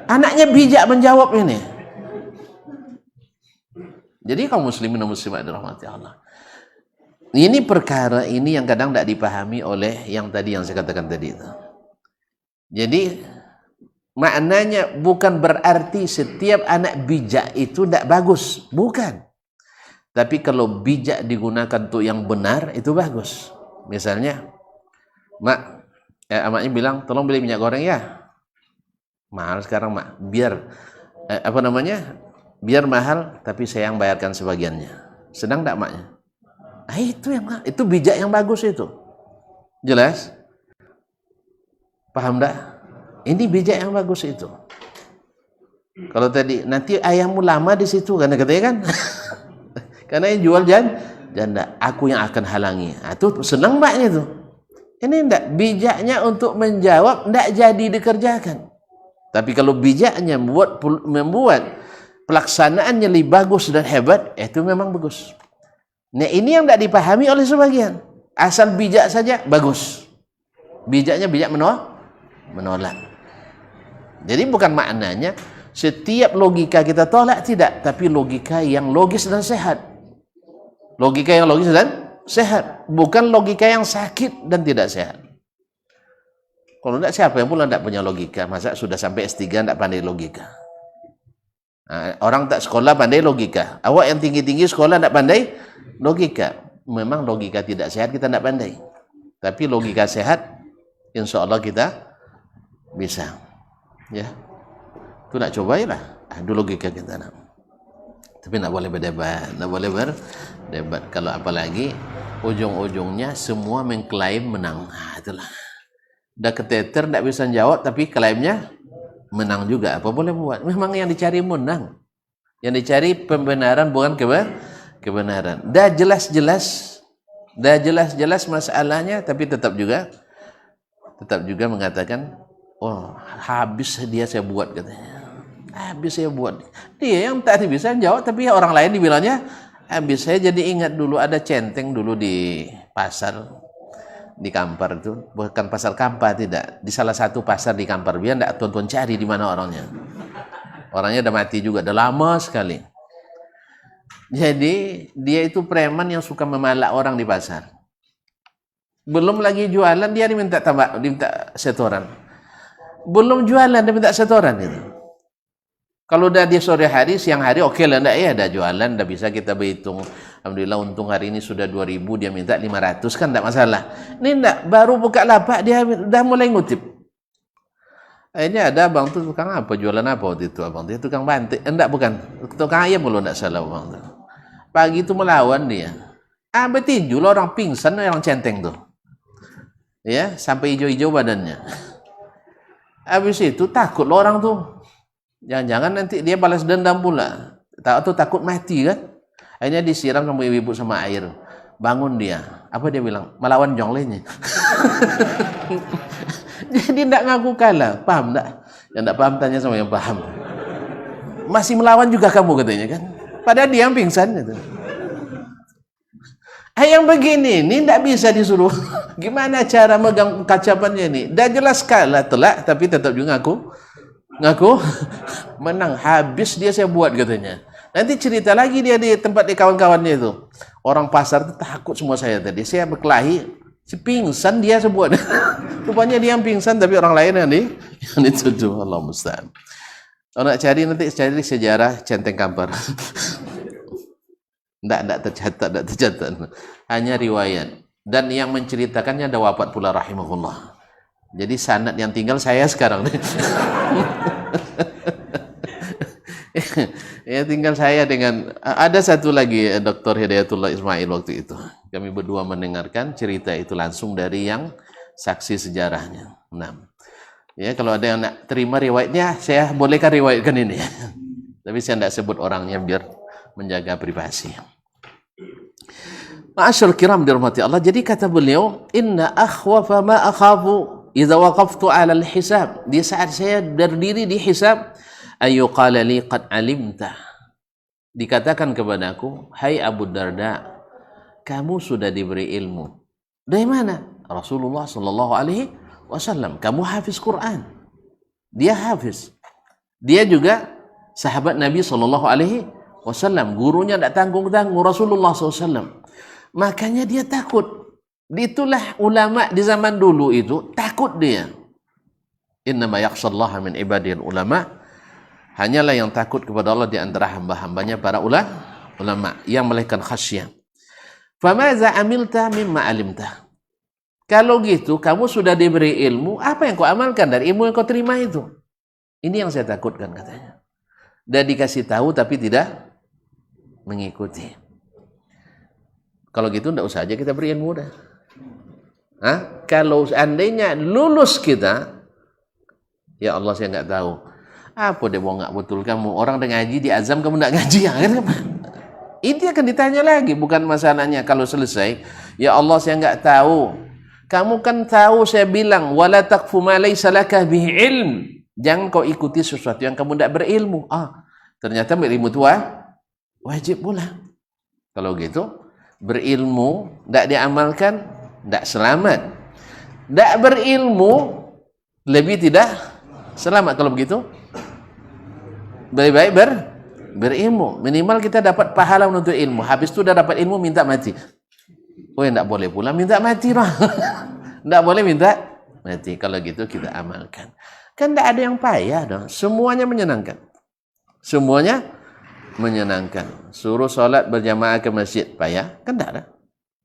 Anaknya bijak menjawab ini. Jadi kaum muslimin dan muslimat dirahmati Allah. Ini perkara ini yang kadang tidak dipahami oleh yang tadi yang saya katakan tadi itu. Jadi maknanya bukan berarti setiap anak bijak itu tidak bagus, bukan. Tapi kalau bijak digunakan untuk yang benar itu bagus. Misalnya, maknya bilang, tolong beli minyak goreng ya. Mahal sekarang mak, biar biar mahal, tapi saya yang bayarkan sebagiannya. Sedang tak maknya? Itu bijak yang bagus itu. Jelas? Paham tak? Ini bijak yang bagus itu. Kalau tadi nanti ayahmu lama di situ kan katanya kan? Karena yang jual janda, aku yang akan halangi. Itu senang maknya itu. Ini enggak bijaknya untuk menjawab enggak jadi dikerjakan. Tapi kalau bijaknya membuat pelaksanaannya lebih bagus dan hebat, itu memang bagus. Nah ini yang tidak dipahami oleh sebagian. Asal bijak saja bagus. Bijaknya bijak menolak. Jadi bukan maknanya setiap logika kita tolak, tidak. Tapi logika yang logis dan sehat. Logika yang logis dan sehat. Bukan logika yang sakit dan tidak sehat. Kalau tidak, siapa yang pula tidak punya logika? Masa sudah sampai S3 tidak pandai logika? Nah, orang tak sekolah pandai logika. Awak yang tinggi-tinggi sekolah tidak pandai logika. Memang logika tidak sehat kita tidak pandai. Tapi logika sehat, insya Allah kita bisa. Ya, itu nak cobalah. Adu logika kita nak. Tapi nak boleh berdebat, nak boleh berdebat. Kalau apalagi ujung-ujungnya semua mengklaim menang. Itulah. Dah keteter tidak bisa jawab, tapi klaimnya menang juga. Apa boleh buat? Memang yang dicari menang. Yang dicari pembenaran bukan kebenaran. Dah jelas-jelas masalahnya, tapi tetap juga mengatakan, oh habis dia saya buat katanya. Habis saya buat. Dia yang tak bisa jawab, tapi orang lain dibilangnya habis. Saya jadi ingat dulu ada centeng dulu di pasar. Di Kampar itu, bukan pasar Kampar, tidak, di salah satu pasar di Kampar, biar tidak tuan-tuan cari di mana orangnya udah mati juga, udah lama sekali. Jadi dia itu preman yang suka memalak orang di pasar. Belum lagi jualan dia diminta setoran. Belum jualan dia minta setoran itu. Kalau udah di sore hari, siang hari oke lah, enggak ya, ada jualan, udah bisa kita berhitung. Alhamdulillah untung hari ini sudah 2.000, dia minta 500 kan enggak masalah. Ini enggak, baru buka lapak dia udah mulai ngutip. Ini ada abang tuh tukang apa, jualan apa waktu itu abang? Dia tukang bantik, enggak bukan, tukang ayam kalau enggak salah abang tuh. Pagi itu melawan dia. Betinju lah, orang pingsan, orang centeng tuh. Ya, sampai hijau-hijau badannya. Habis itu takut loh orang tuh. Jangan-jangan nanti dia balas dendam pula. Atau takut mati kan. Akhirnya disiram sama ibu-ibu sama air. Bangun dia. Apa dia bilang? Melawan jonglenya. Jadi tidak ngaku kalah. Paham tak? Yang tidak paham tanya sama yang paham. Masih melawan juga kamu katanya kan. Padahal dia yang pingsan gitu. Yang begini ini tidak bisa disuruh. Gimana cara megang kacapannya ini? Dah jelas kalah telak, tapi tetap juga ngaku menang. Habis dia saya buat katanya. Nanti cerita lagi dia di tempat di kawan-kawannya itu. Orang pasar itu takut semua saya tadi. Saya berkelahi, si pingsan dia sebuat. Rupanya dia yang pingsan, tapi orang lain yang dituduh. Allah musta'an. Kalau nak cari nanti cari sejarah centeng Kampar. Tidak tercatat. Hanya riwayat. Dan yang menceritakannya ada wafat pula rahimahullah. Jadi sanad yang tinggal saya sekarang. Ya tinggal saya dengan ada satu lagi Dr. Hidayatullah Ismail waktu itu. Kami berdua mendengarkan cerita itu langsung dari yang saksi sejarahnya. Nah, ya kalau ada yang nak terima riwayatnya, saya bolehkan riwayatkan ini. Tapi saya tidak sebut orangnya biar menjaga privasi. Ma'asyarul kiram dirahmati Allah. Jadi kata beliau, inna akhwafa ma akhafu idza waqaftu 'ala al-hisab. Di saat saya berdiri di hisab, ayu qala li qad alimta. Dikatakan kepadaku, hai Abu Darda, kamu sudah diberi ilmu. Dari mana? Rasulullah sallallahu alaihi wasallam. Kamu hafiz Quran. Dia hafiz. Dia juga sahabat Nabi sallallahu alaihi wasallam. Gurunya tidak tanggung-tanggung, Rasulullah sallallahu alaihi wasallam. Makanya dia takut. Itulah ulama di zaman dulu itu takut dia. Innama yakhshallaha min ibadil ulama. Hanyalah yang takut kepada Allah di antara hamba-hambanya para ulama yang melahirkan khasyah. Famaza amilta mimma alimta. Kalau gitu kamu sudah diberi ilmu, apa yang kau amalkan dari ilmu yang kau terima itu? Ini yang saya takutkan katanya. Dan dikasih tahu tapi tidak mengikuti. Kalau gitu enggak usah aja kita beri ilmu dah. Hah? Kalau seandainya lulus kita, ya Allah saya enggak tahu. Apa dia mau enggak betul kamu? Orang udah ngaji di azam kamu enggak ngaji ya kan? Ini akan ditanya lagi, bukan masalahnya kalau selesai, ya Allah saya enggak tahu. Kamu kan tahu saya bilang wala taqfu ma laysa laka bihi ilm. Jangan kau ikuti sesuatu yang kamu enggak berilmu. Ternyata berilmu itu wajib pula. Kalau gitu berilmu tidak diamalkan tidak selamat, tidak berilmu lebih tidak selamat. Kalau begitu lebih baik berilmu, minimal kita dapat pahala untuk ilmu. Habis itu sudah dapat ilmu minta mati. Tidak boleh pula minta mati lah. Tidak boleh minta mati. Kalau gitu kita amalkan, kan tidak ada yang payah dong, semuanya menyenangkan. Semuanya menyenangkan. Suruh sholat berjamaah ke masjid payah? Kan tidak ada.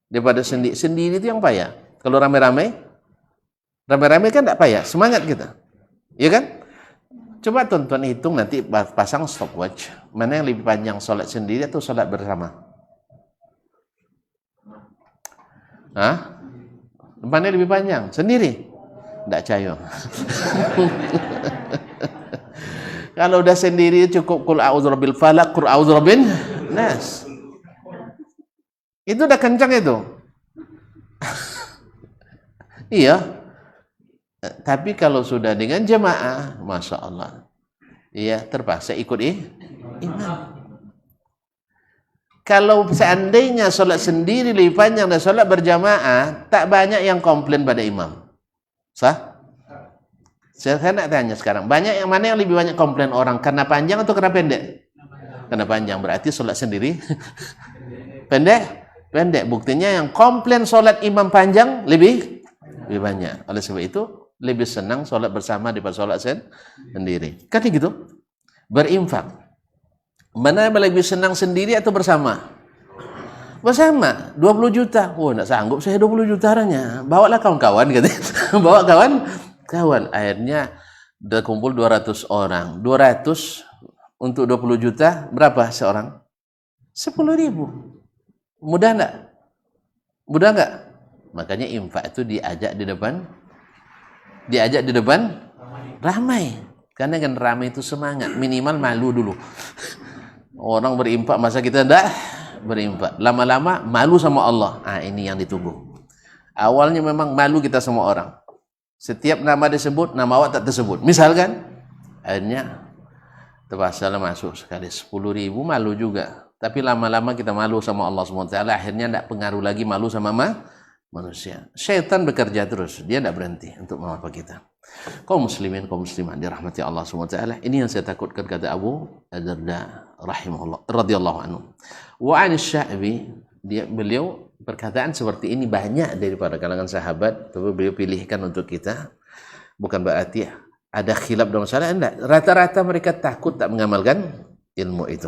Daripada sendiri itu yang payah. Kalau ramai-ramai kan tidak payah. Semangat kita. Ya kan? Coba tonton hitung nanti pasang stopwatch. Mana yang lebih panjang, sholat sendiri atau sholat bersama? Mana yang lebih panjang? Sendiri? Tidak cayo. Kalau udah sendiri cukup qul a'udzu birabbil falaq, qul a'udzu birabbin nas. Itu udah kencang itu. Iya. Tapi kalau sudah dengan jamaah, Masya Allah. Iya, terpaksa ikut imam. Kalau seandainya sholat sendiri lebih panjang dan sholat berjamaah, tak banyak yang komplain pada imam. Sah? Saya nak tanya sekarang, banyak yang mana yang lebih banyak komplain orang, karena panjang atau karena pendek? Karena panjang, berarti sholat sendiri pendek. Buktinya yang komplain sholat imam panjang lebih banyak. Oleh sebab itu lebih senang sholat bersama daripada sholat sendiri. Kan gitu? Berinfak. Mana yang lebih senang sendiri atau bersama? Bersama. 20 juta. Enggak sanggup saya 20 juta hanya. Bawalah kawan-kawan gitu. Bawa kawan. Akhirnya udah kumpul 200 orang. 200 untuk 20 juta berapa seorang? 10.000. Mudah enggak? Mudah enggak? Makanya infak itu diajak di depan ramai. Karena kan ramai itu semangat, minimal malu dulu. Orang berinfak masa kita enggak berinfak. Lama-lama malu sama Allah. Ini yang ditunggu. Awalnya memang malu kita sama orang. Setiap nama disebut, nama awak tak tersebut. Misalkan, akhirnya terpaksa masuk sekali 10.000, malu juga. Tapi lama-lama kita malu sama Allah SWT. Akhirnya tidak pengaruh lagi malu sama manusia. Syaitan bekerja terus, dia tidak berhenti untuk mengapa kita. Kaum muslimin, kaum muslimat dirahmati Allah SWT. Ini yang saya takutkan, kata Abu Darda rahimahullah radhiyallahu anhu. Wa 'an Sya'bi, beliau perkataan seperti ini banyak daripada kalangan sahabat, tapi beliau pilihkan untuk kita. Bukan berarti ada khilaf dalam masalah, enggak. Rata-rata mereka takut tak mengamalkan ilmu itu.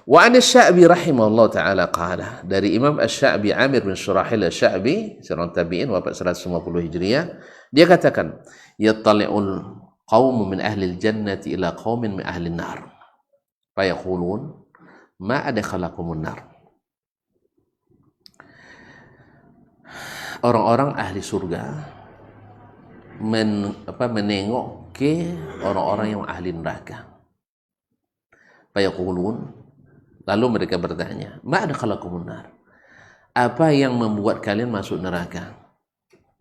Wa 'an Sya'bi rahimahullah taala qala, dari Imam Asy-Sya'bi Amir bin Syurahil Asy-Sya'bi, seorang tabi'in wafat 150 Hijriah, dia katakan, yattali'ul qaumu min ahli al-jannati ila qaumin min ahli an-nar. Fa yaqulun ma adkhalakumun nar. Orang-orang ahli surga menengok ke orang-orang yang ahli neraka. Fayaqulun, lalu mereka bertanya, ma adkhalakumun nar? apa yang membuat kalian masuk neraka.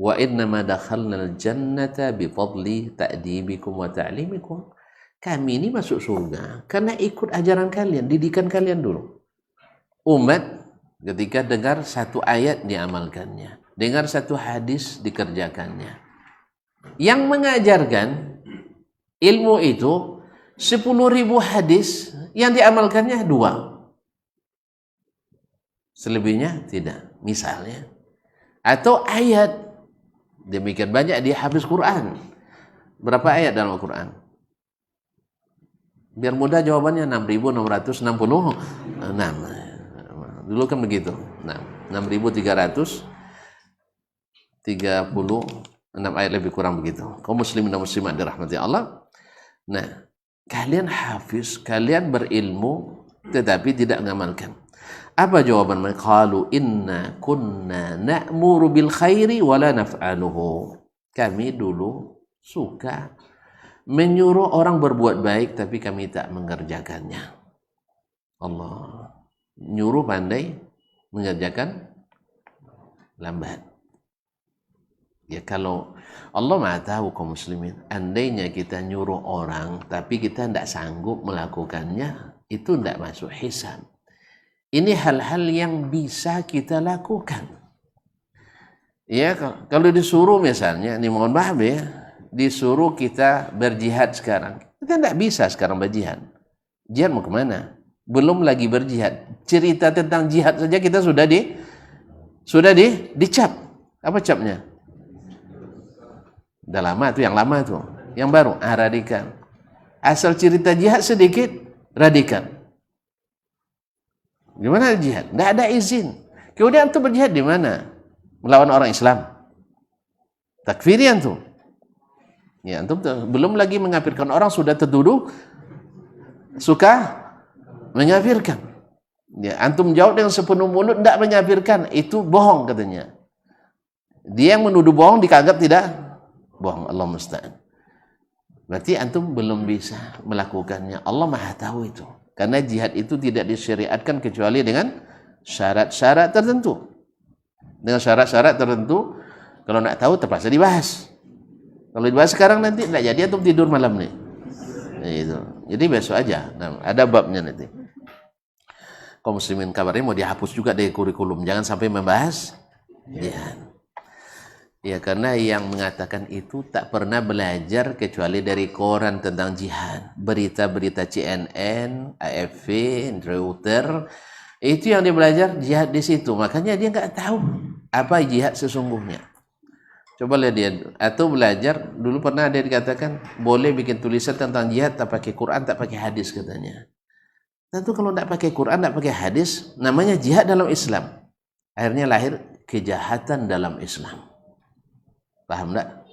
Wa innama dakhalnal jannata bifadli ta'dibikum wa ta'limikum. Kami ini masuk surga karena ikut ajaran kalian, didikan kalian dulu. Umat ketika dengar satu ayat diamalkannya, dengar satu hadis dikerjakannya. Yang mengajarkan ilmu itu 10.000 hadis, yang diamalkannya 2. Selebihnya tidak. Misalnya, atau ayat, demikian banyak dia habis Quran. Berapa ayat dalam Al-Quran? Biar mudah jawabannya 6.666. Dulu kan begitu. 6.336 ayat lebih kurang begitu. Kaum muslimin dan muslimat dirahmati Allah. Nah, kalian hafiz, kalian berilmu tetapi tidak mengamalkan. Apa jawaban mereka? Qalu inna kunna na'muru bil khairi wa la naf'aluhu. Kami dulu suka menyuruh orang berbuat baik tapi kami tak mengerjakannya. Allah nyuruh pandai, mengerjakan lambat. Ya, kalau Allah Maha tahu kaum muslimin, andainya kita nyuruh orang tapi kita tidak sanggup melakukannya, itu tidak masuk hisab. Ini hal-hal yang bisa kita lakukan. Ya, kalau disuruh misalnya, ini mohon maaf ya, disuruh kita berjihad sekarang, kita tidak bisa sekarang berjihad. Jihad mau kemana? Belum lagi berjihad. Cerita tentang jihad saja kita sudah dicap. Apa capnya? Udah lama tuh, yang lama tuh. Yang baru, radikal. Asal cerita jihad sedikit, radikal. Gimana jihad? Tidak ada izin. Kemudian antum berjihad di mana? Melawan orang Islam. Takfirian tuh. Ya, antum belum lagi mengkafirkan orang, sudah tertuduh suka mengkafirkan. Ya, antum jawab dengan sepenuh mulut tidak mengkafirkan, itu bohong katanya. Dia yang menuduh bohong dianggap tidak bohong. Allah musta'an. Berarti antum belum bisa melakukannya. Allah Maha tahu itu. Karena jihad itu tidak disyariatkan kecuali dengan syarat-syarat tertentu. Dengan syarat-syarat tertentu, kalau nak tahu terpaksa dibahas. Kalau dibahas sekarang nanti tidak jadi antum tidur malam nih. Itu. Jadi besok aja. Nah, ada babnya nanti. Kaum muslimin kabarnya mau dihapus juga dari kurikulum. Jangan sampai membahas jihad. Ya, karena yang mengatakan itu tak pernah belajar kecuali dari koran tentang jihad. Berita-berita CNN, AFP, Reuters, itu yang dia belajar jihad di situ. Makanya dia nggak tahu apa jihad sesungguhnya. Coba lihat dia. Atau belajar, dulu pernah dia dikatakan boleh bikin tulisan tentang jihad tak pakai Quran, tak pakai hadis katanya. Tentu kalau tak pakai Quran, tak pakai hadis, namanya jihad dalam Islam. Akhirnya lahir kejahatan dalam Islam. Paham tak?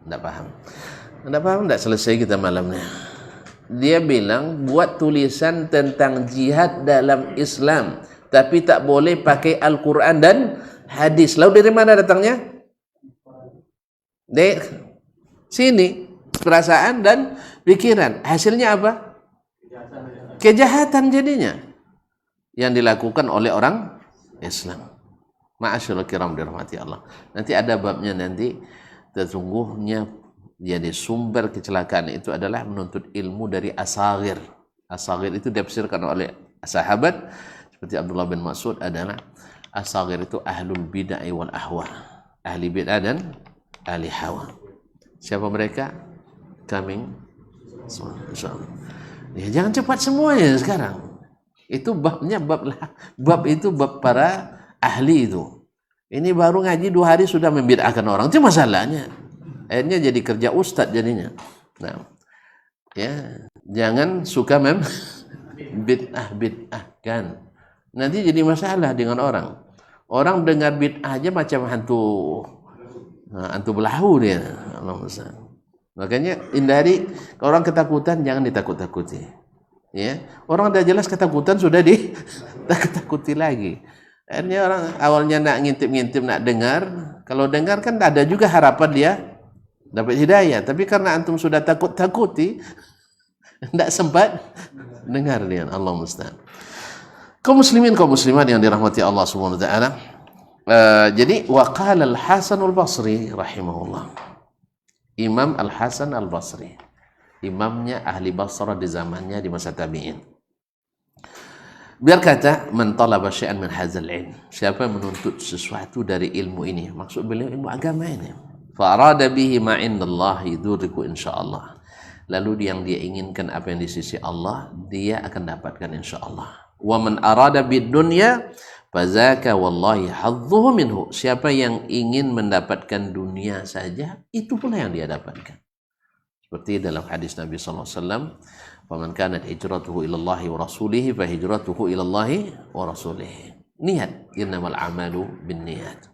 Tidak paham. Tidak paham tak? Selesai kita malamnya. Dia bilang buat tulisan tentang jihad dalam Islam, tapi tak boleh pakai Al-Quran dan hadis. Lalu dari mana datangnya? Dari sini, perasaan dan pikiran. Hasilnya apa? Kejahatan jadinya yang dilakukan oleh orang Islam. Ma'asyiral kiram dirahmati Allah. Nanti ada babnya nanti. Sesungguhnya jadi sumber kecelakaan itu adalah menuntut ilmu dari asagir. Asagir itu diafsirkan oleh sahabat seperti Abdullah bin Mas'ud adalah asagir itu ahlul bid'ah wal ahwa. Ahli bid'ah dan ahli hawa. Siapa mereka? Coming. Ya, jangan cepat semuanya sekarang. Itu babnya bab itu bab para ahli itu. Ini baru ngaji 2 hari sudah membid'ahkan orang. Itu masalahnya. Akhirnya jadi kerja ustadz jadinya. Nah, ya, jangan suka bid'ahkan. Nanti jadi masalah dengan orang. Orang dengar bid'ah aja macam hantu belahu dia. Allah. Makanya hindari, kalau orang ketakutan jangan ditakut-takuti. Ya, orang udah jelas ketakutan sudah ditakut-takuti lagi. Akhirnya orang awalnya nak ngintip-ngintip, nak dengar. Kalau dengar kan ada juga harapan dia dapat hidayah. Tapi karena antum sudah takut-takuti, tidak sempat dengar dia. Allah musta'an. Kaum muslimin, kaum muslimat yang dirahmati Allah Subhanahu wa taala. Jadi waqala Al-Hasan Al-Basri rahimahullah. Imam Al-Hasan Al-Basri, imamnya ahli Basrah di zamannya di masa tabi'in. Berkata, "Man talaba syai'an min hadzal ilm." Siapa yang menuntut sesuatu dari ilmu ini, maksud beliau ilmu agama ini. Fa arada bihi ma indallahi yudriku insyaallah. Lalu yang dia inginkan apa yang di sisi Allah, dia akan dapatkan insyaallah. Wa man arada bid dunya fazaka wallahi hadzuhu minhu. Siapa yang ingin mendapatkan dunia saja, itu pula yang dia dapatkan. Seperti dalam hadis Nabi sallallahu alaihi wasallam, "Faman kanat hijratuhu ila Allah wa rasulih fa hijratuhu ila Allah wa rasulih." Niat, innamal a'malu binniyat.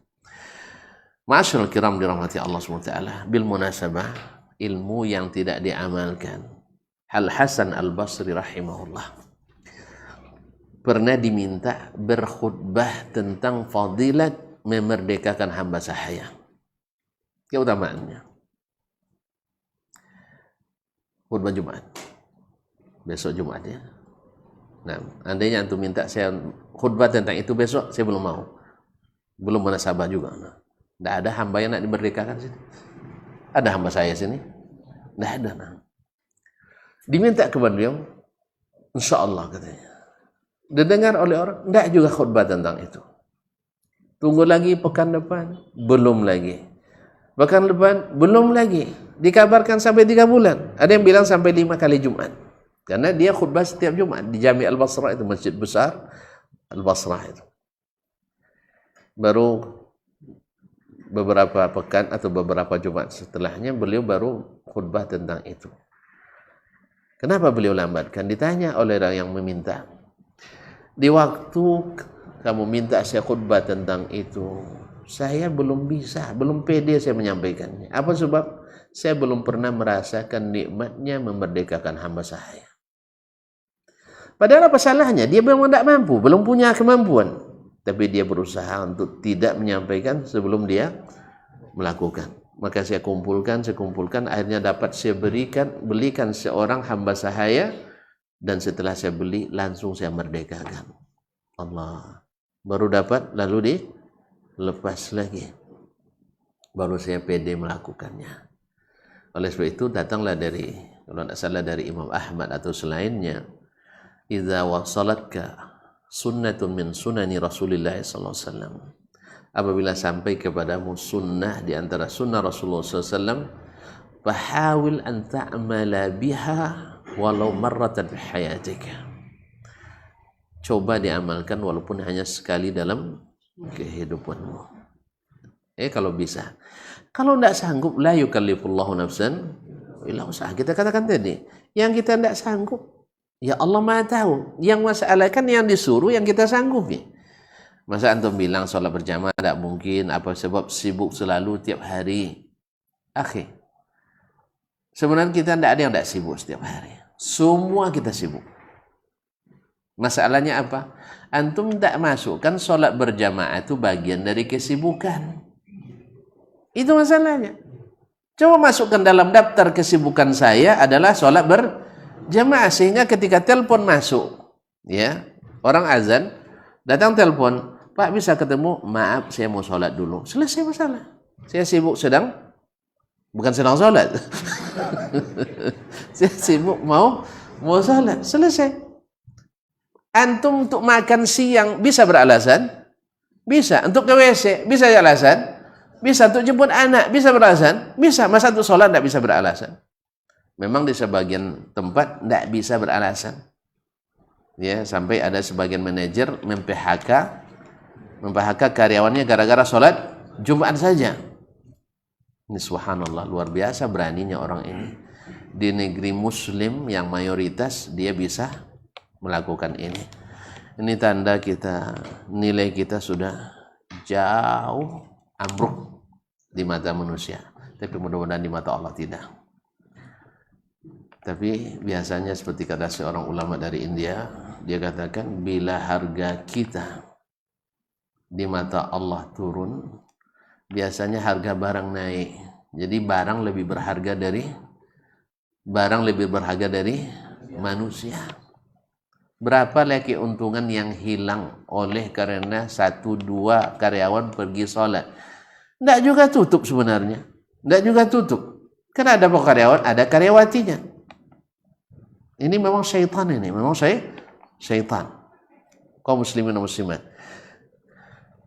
Ma'asyiral kiram dirahmati Allah Subhanahu wa taala, bil munasabah, ilmu yang tidak diamalkan. Al-Hasan Al-Basri rahimahullah pernah diminta berkhutbah tentang fadilat memerdekakan hamba sahaya. Keutamaannya. Khutbah Jumat. Besok Jumat ya. Nah, andainya antum minta saya khutbah tentang itu besok, saya belum mau. Belum munasabah juga. Nah, tidak ada hamba yang nak dimerdekakan sini. Ada hamba saya sini? Tidak ada. Nah. Diminta kepada beliau, insya Allah katanya. Didengar oleh orang, tidak juga khutbah tentang itu. Tunggu lagi pekan depan, belum lagi. Pekan depan, belum lagi. Dikabarkan sampai 3 bulan. Ada yang bilang sampai 5 kali Jumat. Karena dia khutbah setiap Jumat di Jami' Al-Basrah, itu masjid besar Al-Basrah itu. Baru beberapa pekan atau beberapa Jumat setelahnya beliau baru khutbah tentang itu. Kenapa beliau lambatkan? Ditanya oleh orang yang meminta. Di waktu kamu minta saya khutbah tentang itu, saya belum bisa, belum pede saya menyampaikannya. Apa sebab? Saya belum pernah merasakan nikmatnya memerdekakan hamba saya. Padahal apa salahnya? Dia memang tidak mampu, belum punya kemampuan. Tapi dia berusaha untuk tidak menyampaikan sebelum dia melakukan. Maka saya kumpulkan, akhirnya dapat saya belikan seorang hamba sahaya. Dan setelah saya beli, langsung saya merdekakan. Allah. Baru dapat, lalu dilepas lagi. Baru saya pede melakukannya. Oleh sebab itu, datanglah dari, kalau tidak salah dari Imam Ahmad atau selainnya, "Idza wasalatka sunnatun min sunani Rasulillah sallallahu alaihi wasallam." Apabila sampai kepadamu sunnah di antara sunnah Rasulullah sallallahu alaihi wasallam, fahawil an ta'mala biha walau marratan fi hayatika. Coba diamalkan walaupun hanya sekali dalam kehidupanmu. Kalau bisa. Kalau tidak sanggup, la yukallifullahu nafsan illa wus'aha. Kita katakan tadi, yang kita tidak sanggup, ya Allah Maha tahu. Yang masalah kan yang disuruh yang kita sanggupi. Masa antum bilang sholat berjamaah tidak mungkin, apa sebab sibuk selalu tiap hari? Akhi, sebenarnya kita tidak ada yang tidak sibuk setiap hari. Semua kita sibuk. Masalahnya apa? Antum tak masukkan sholat berjamaah itu bagian dari kesibukan. Itu masalahnya. Coba masukkan dalam daftar kesibukan saya adalah sholat berjamaah. Sehingga ketika telepon masuk, ya, orang azan, datang telepon, "Pak bisa ketemu? Maaf saya mau sholat dulu." Selesai masalah. Saya sibuk bukan sedang sholat. Saya sibuk mau sholat. Selesai. Antum untuk makan siang bisa beralasan? Bisa. Untuk ke WC bisa beralasan? Bisa. Untuk jemput anak bisa beralasan? Bisa. Masa untuk sholat tidak bisa beralasan? Memang di sebagian tempat tidak bisa beralasan. Ya, sampai ada sebagian manajer mem-PHK karyawannya gara-gara sholat Jumat saja. Ini subhanallah, luar biasa beraninya orang ini. Di negeri muslim yang mayoritas dia bisa melakukan ini. Ini tanda nilai kita sudah jauh ambruk di mata manusia. Tapi mudah-mudahan di mata Allah tidak. Tapi biasanya seperti kata seorang ulama dari India, dia katakan bila harga kita di mata Allah turun, biasanya harga barang naik. Jadi barang lebih berharga dari manusia. Berapa lagi keuntungan yang hilang oleh karena 1-2 karyawan pergi sholat? Tidak juga tutup sebenarnya. Tidak juga tutup. Karena ada karyawan, ada karyawatinya. Ini memang syaitan ini. Memang syaitan. Kaum muslimin dan muslimat.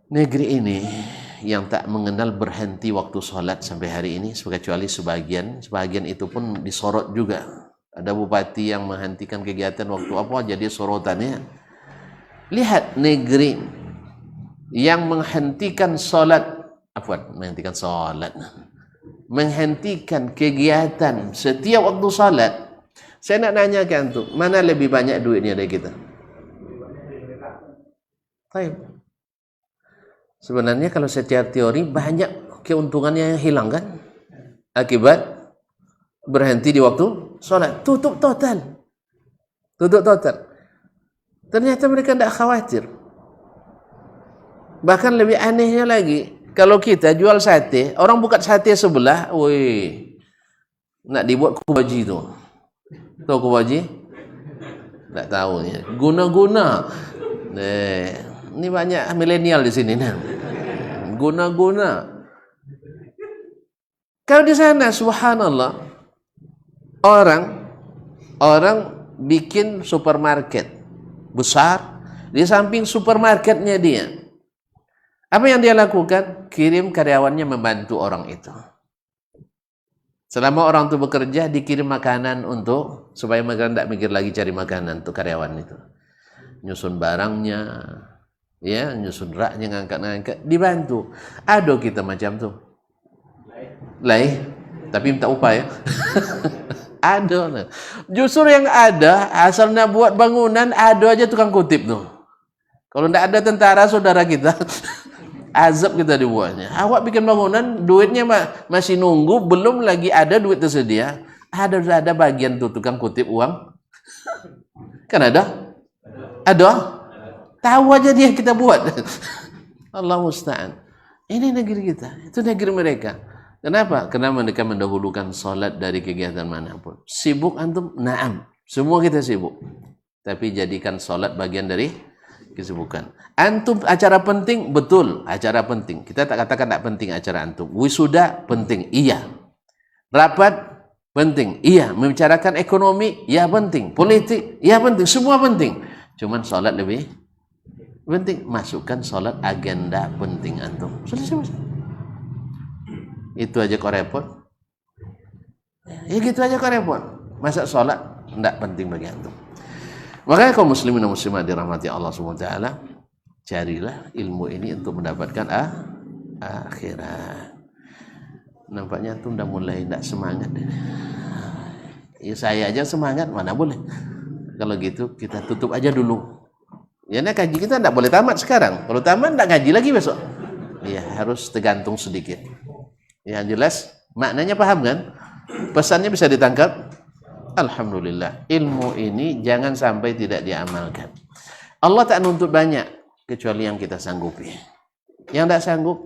Negeri ini yang tak mengenal berhenti waktu sholat sampai hari ini, kecuali sebagian itu pun disorot juga. Ada bupati yang menghentikan kegiatan waktu apa jadi sorotannya. Lihat negeri yang menghentikan menghentikan kegiatan setiap waktu sholat. Saya nak nanya ke antum, mana lebih banyak duitnya dari kita? Baik. Sebenarnya kalau secara teori banyak keuntungannya yang hilang kan? Akibat berhenti di waktu sholat. Tutup total. Ternyata mereka tidak khawatir. Bahkan lebih anehnya lagi, kalau kita jual sate, orang buka sate sebelah, woi, nak dibuat kubaji tu. Tahu kubaji? Tak tahu ya. Guna-guna. Ini banyak milenial di sini nah. Guna-guna. Kalau di sana subhanallah orang bikin supermarket besar di samping supermarketnya dia. Apa yang dia lakukan? Kirim karyawannya membantu orang itu. Selama orang itu bekerja, dikirim makanan untuk supaya mereka tidak mikir lagi cari makanan untuk karyawan itu. Nyusun barangnya, ya, nyusun raknya, ngangkat-ngangkat, dibantu. Ada kita macam tuh. Tapi minta upah ya. Ada. Justru yang ada, asalnya buat bangunan, ada aja tukang kutip tuh. Kalau tidak ada tentara saudara kita, azab kita dibuatnya. Awak bikin bangunan, duitnya masih nunggu, belum lagi ada duit tersedia. Ada bagian tuh tukang kutip uang. Kan ada? Ada? Tahu aja dia kita buat. Allah musta'an. Ini negeri kita, itu negeri mereka. Kenapa? Karena mereka mendahulukan solat dari kegiatan manapun. Sibuk antum? Naam. Semua kita sibuk. Tapi jadikan solat bagian dari kesibukan. Antum acara penting? Betul, acara penting. Kita tak katakan tak penting acara antum. Wisuda penting? Iya. Rapat? Penting? Iya. Membicarakan ekonomi? Ya penting. Politik? Ya penting. Semua penting. Cuman solat lebih penting. Masukkan solat agenda penting antum. Selesai. Itu aja kok repot. Ya gitu aja kok repot. Masa sholat tidak penting bagi antum. Makanya kaum muslimin dan muslimat dirahmati Allah SWT, carilah ilmu ini untuk mendapatkan akhirat. Nampaknya antum sudah mulai tidak semangat. Ya saya aja semangat, mana boleh. Kalau gitu kita tutup aja dulu. Ya kaji kita tidak boleh tamat sekarang. Kalau tamat tidak ngaji lagi besok. Ya harus tergantung sedikit. Yang jelas maknanya paham kan? Pesannya bisa ditangkap? Alhamdulillah. Ilmu ini jangan sampai tidak diamalkan. Allah tak nuntut banyak kecuali yang kita sanggupi. Yang tak sanggup,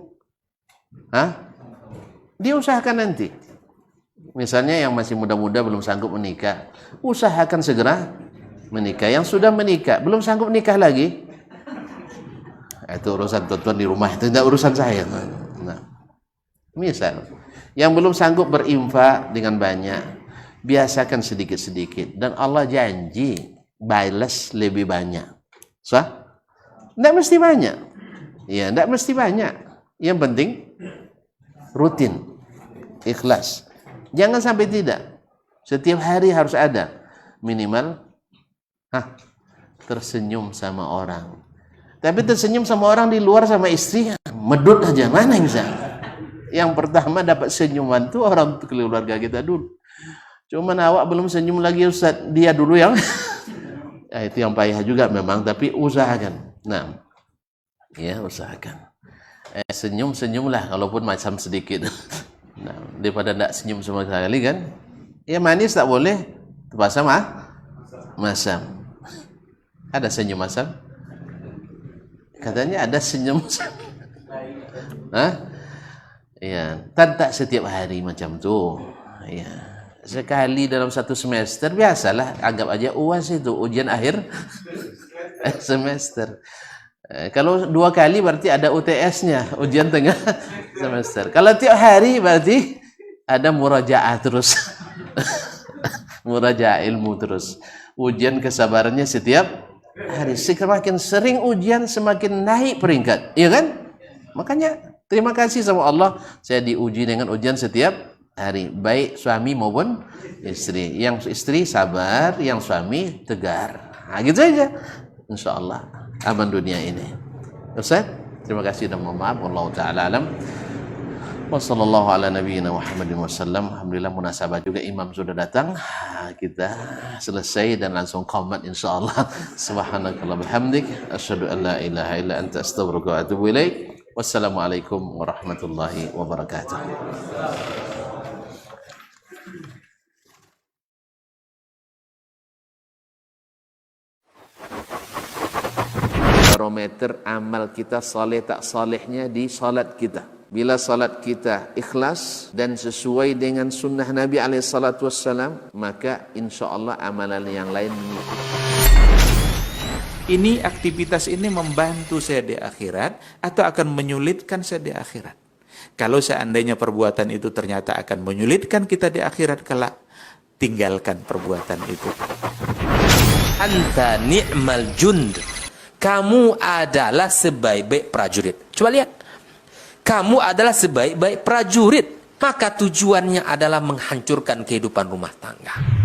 dia usahakan nanti. Misalnya yang masih muda-muda belum sanggup menikah, usahakan segera menikah. Yang sudah menikah belum sanggup nikah lagi, itu urusan tuan-tuan di rumah, itu tidak urusan saya. Misal, yang belum sanggup berinfak dengan banyak, biasakan sedikit-sedikit. Dan Allah janji, balas lebih banyak. Sah? Tidak mesti banyak. Ya, tidak mesti banyak. Yang penting, rutin. Ikhlas. Jangan sampai tidak. Setiap hari harus ada. Minimal, tersenyum sama orang. Tapi tersenyum sama orang di luar sama istri, medut aja. Mana yang bisa? Yang pertama dapat senyuman tuh orang keluarga kita dulu. Cuman awak belum senyum lagi Ustaz, dia dulu yang ya, itu yang payah juga memang, tapi usahakan. Nah, ya usahakan. Senyum-senyumlah kalaupun macam sedikit. Nah, daripada tidak senyum sama sekali kan. Ya manis tak boleh, terpaksa masam. Ada senyum masam? Katanya ada senyum masam. Ya, tak setiap hari macam tu. Ya, sekali dalam satu semester biasalah. Anggap aja UAS itu ujian akhir semester. Kalau 2 kali berarti ada UTS-nya, ujian tengah semester. Kalau tiap hari berarti ada murajaah terus. Murajaah ilmu terus. Ujian kesabarannya setiap hari. Semakin sering ujian semakin naik peringkat, iya kan? Makanya terima kasih sama Allah, saya diuji dengan ujian setiap hari, baik suami maupun istri. Yang istri sabar, yang suami tegar. Nah, gitu aja. Insyaallah aman dunia ini. Ustaz, terima kasih dan mohon maaf. Wallahu taala alam. Wassallallahu ala nabiyyina Muhammadin wasallam. Alhamdulillah munasabah juga imam sudah datang. Kita selesai dan langsung qomat insyaallah. Subhanakallah bihamdik asyhadu an la ilaha illa anta astaghfiruka wa atubu ilaik. Wassalamualaikum warahmatullahi wabarakatuh. Barometer amal kita saleh tak salehnya di salat kita. Bila salat kita ikhlas dan sesuai dengan sunnah Nabi SAW, maka insya Allah amalan yang lain mengikut. Ini aktivitas ini membantu saya di akhirat atau akan menyulitkan saya di akhirat. Kalau seandainya perbuatan itu ternyata akan menyulitkan kita di akhirat kelak, tinggalkan perbuatan itu. Anta ni'mal jund. Kamu adalah sebaik-baik prajurit. Coba lihat. Kamu adalah sebaik-baik prajurit. Maka tujuannya adalah menghancurkan kehidupan rumah tangga.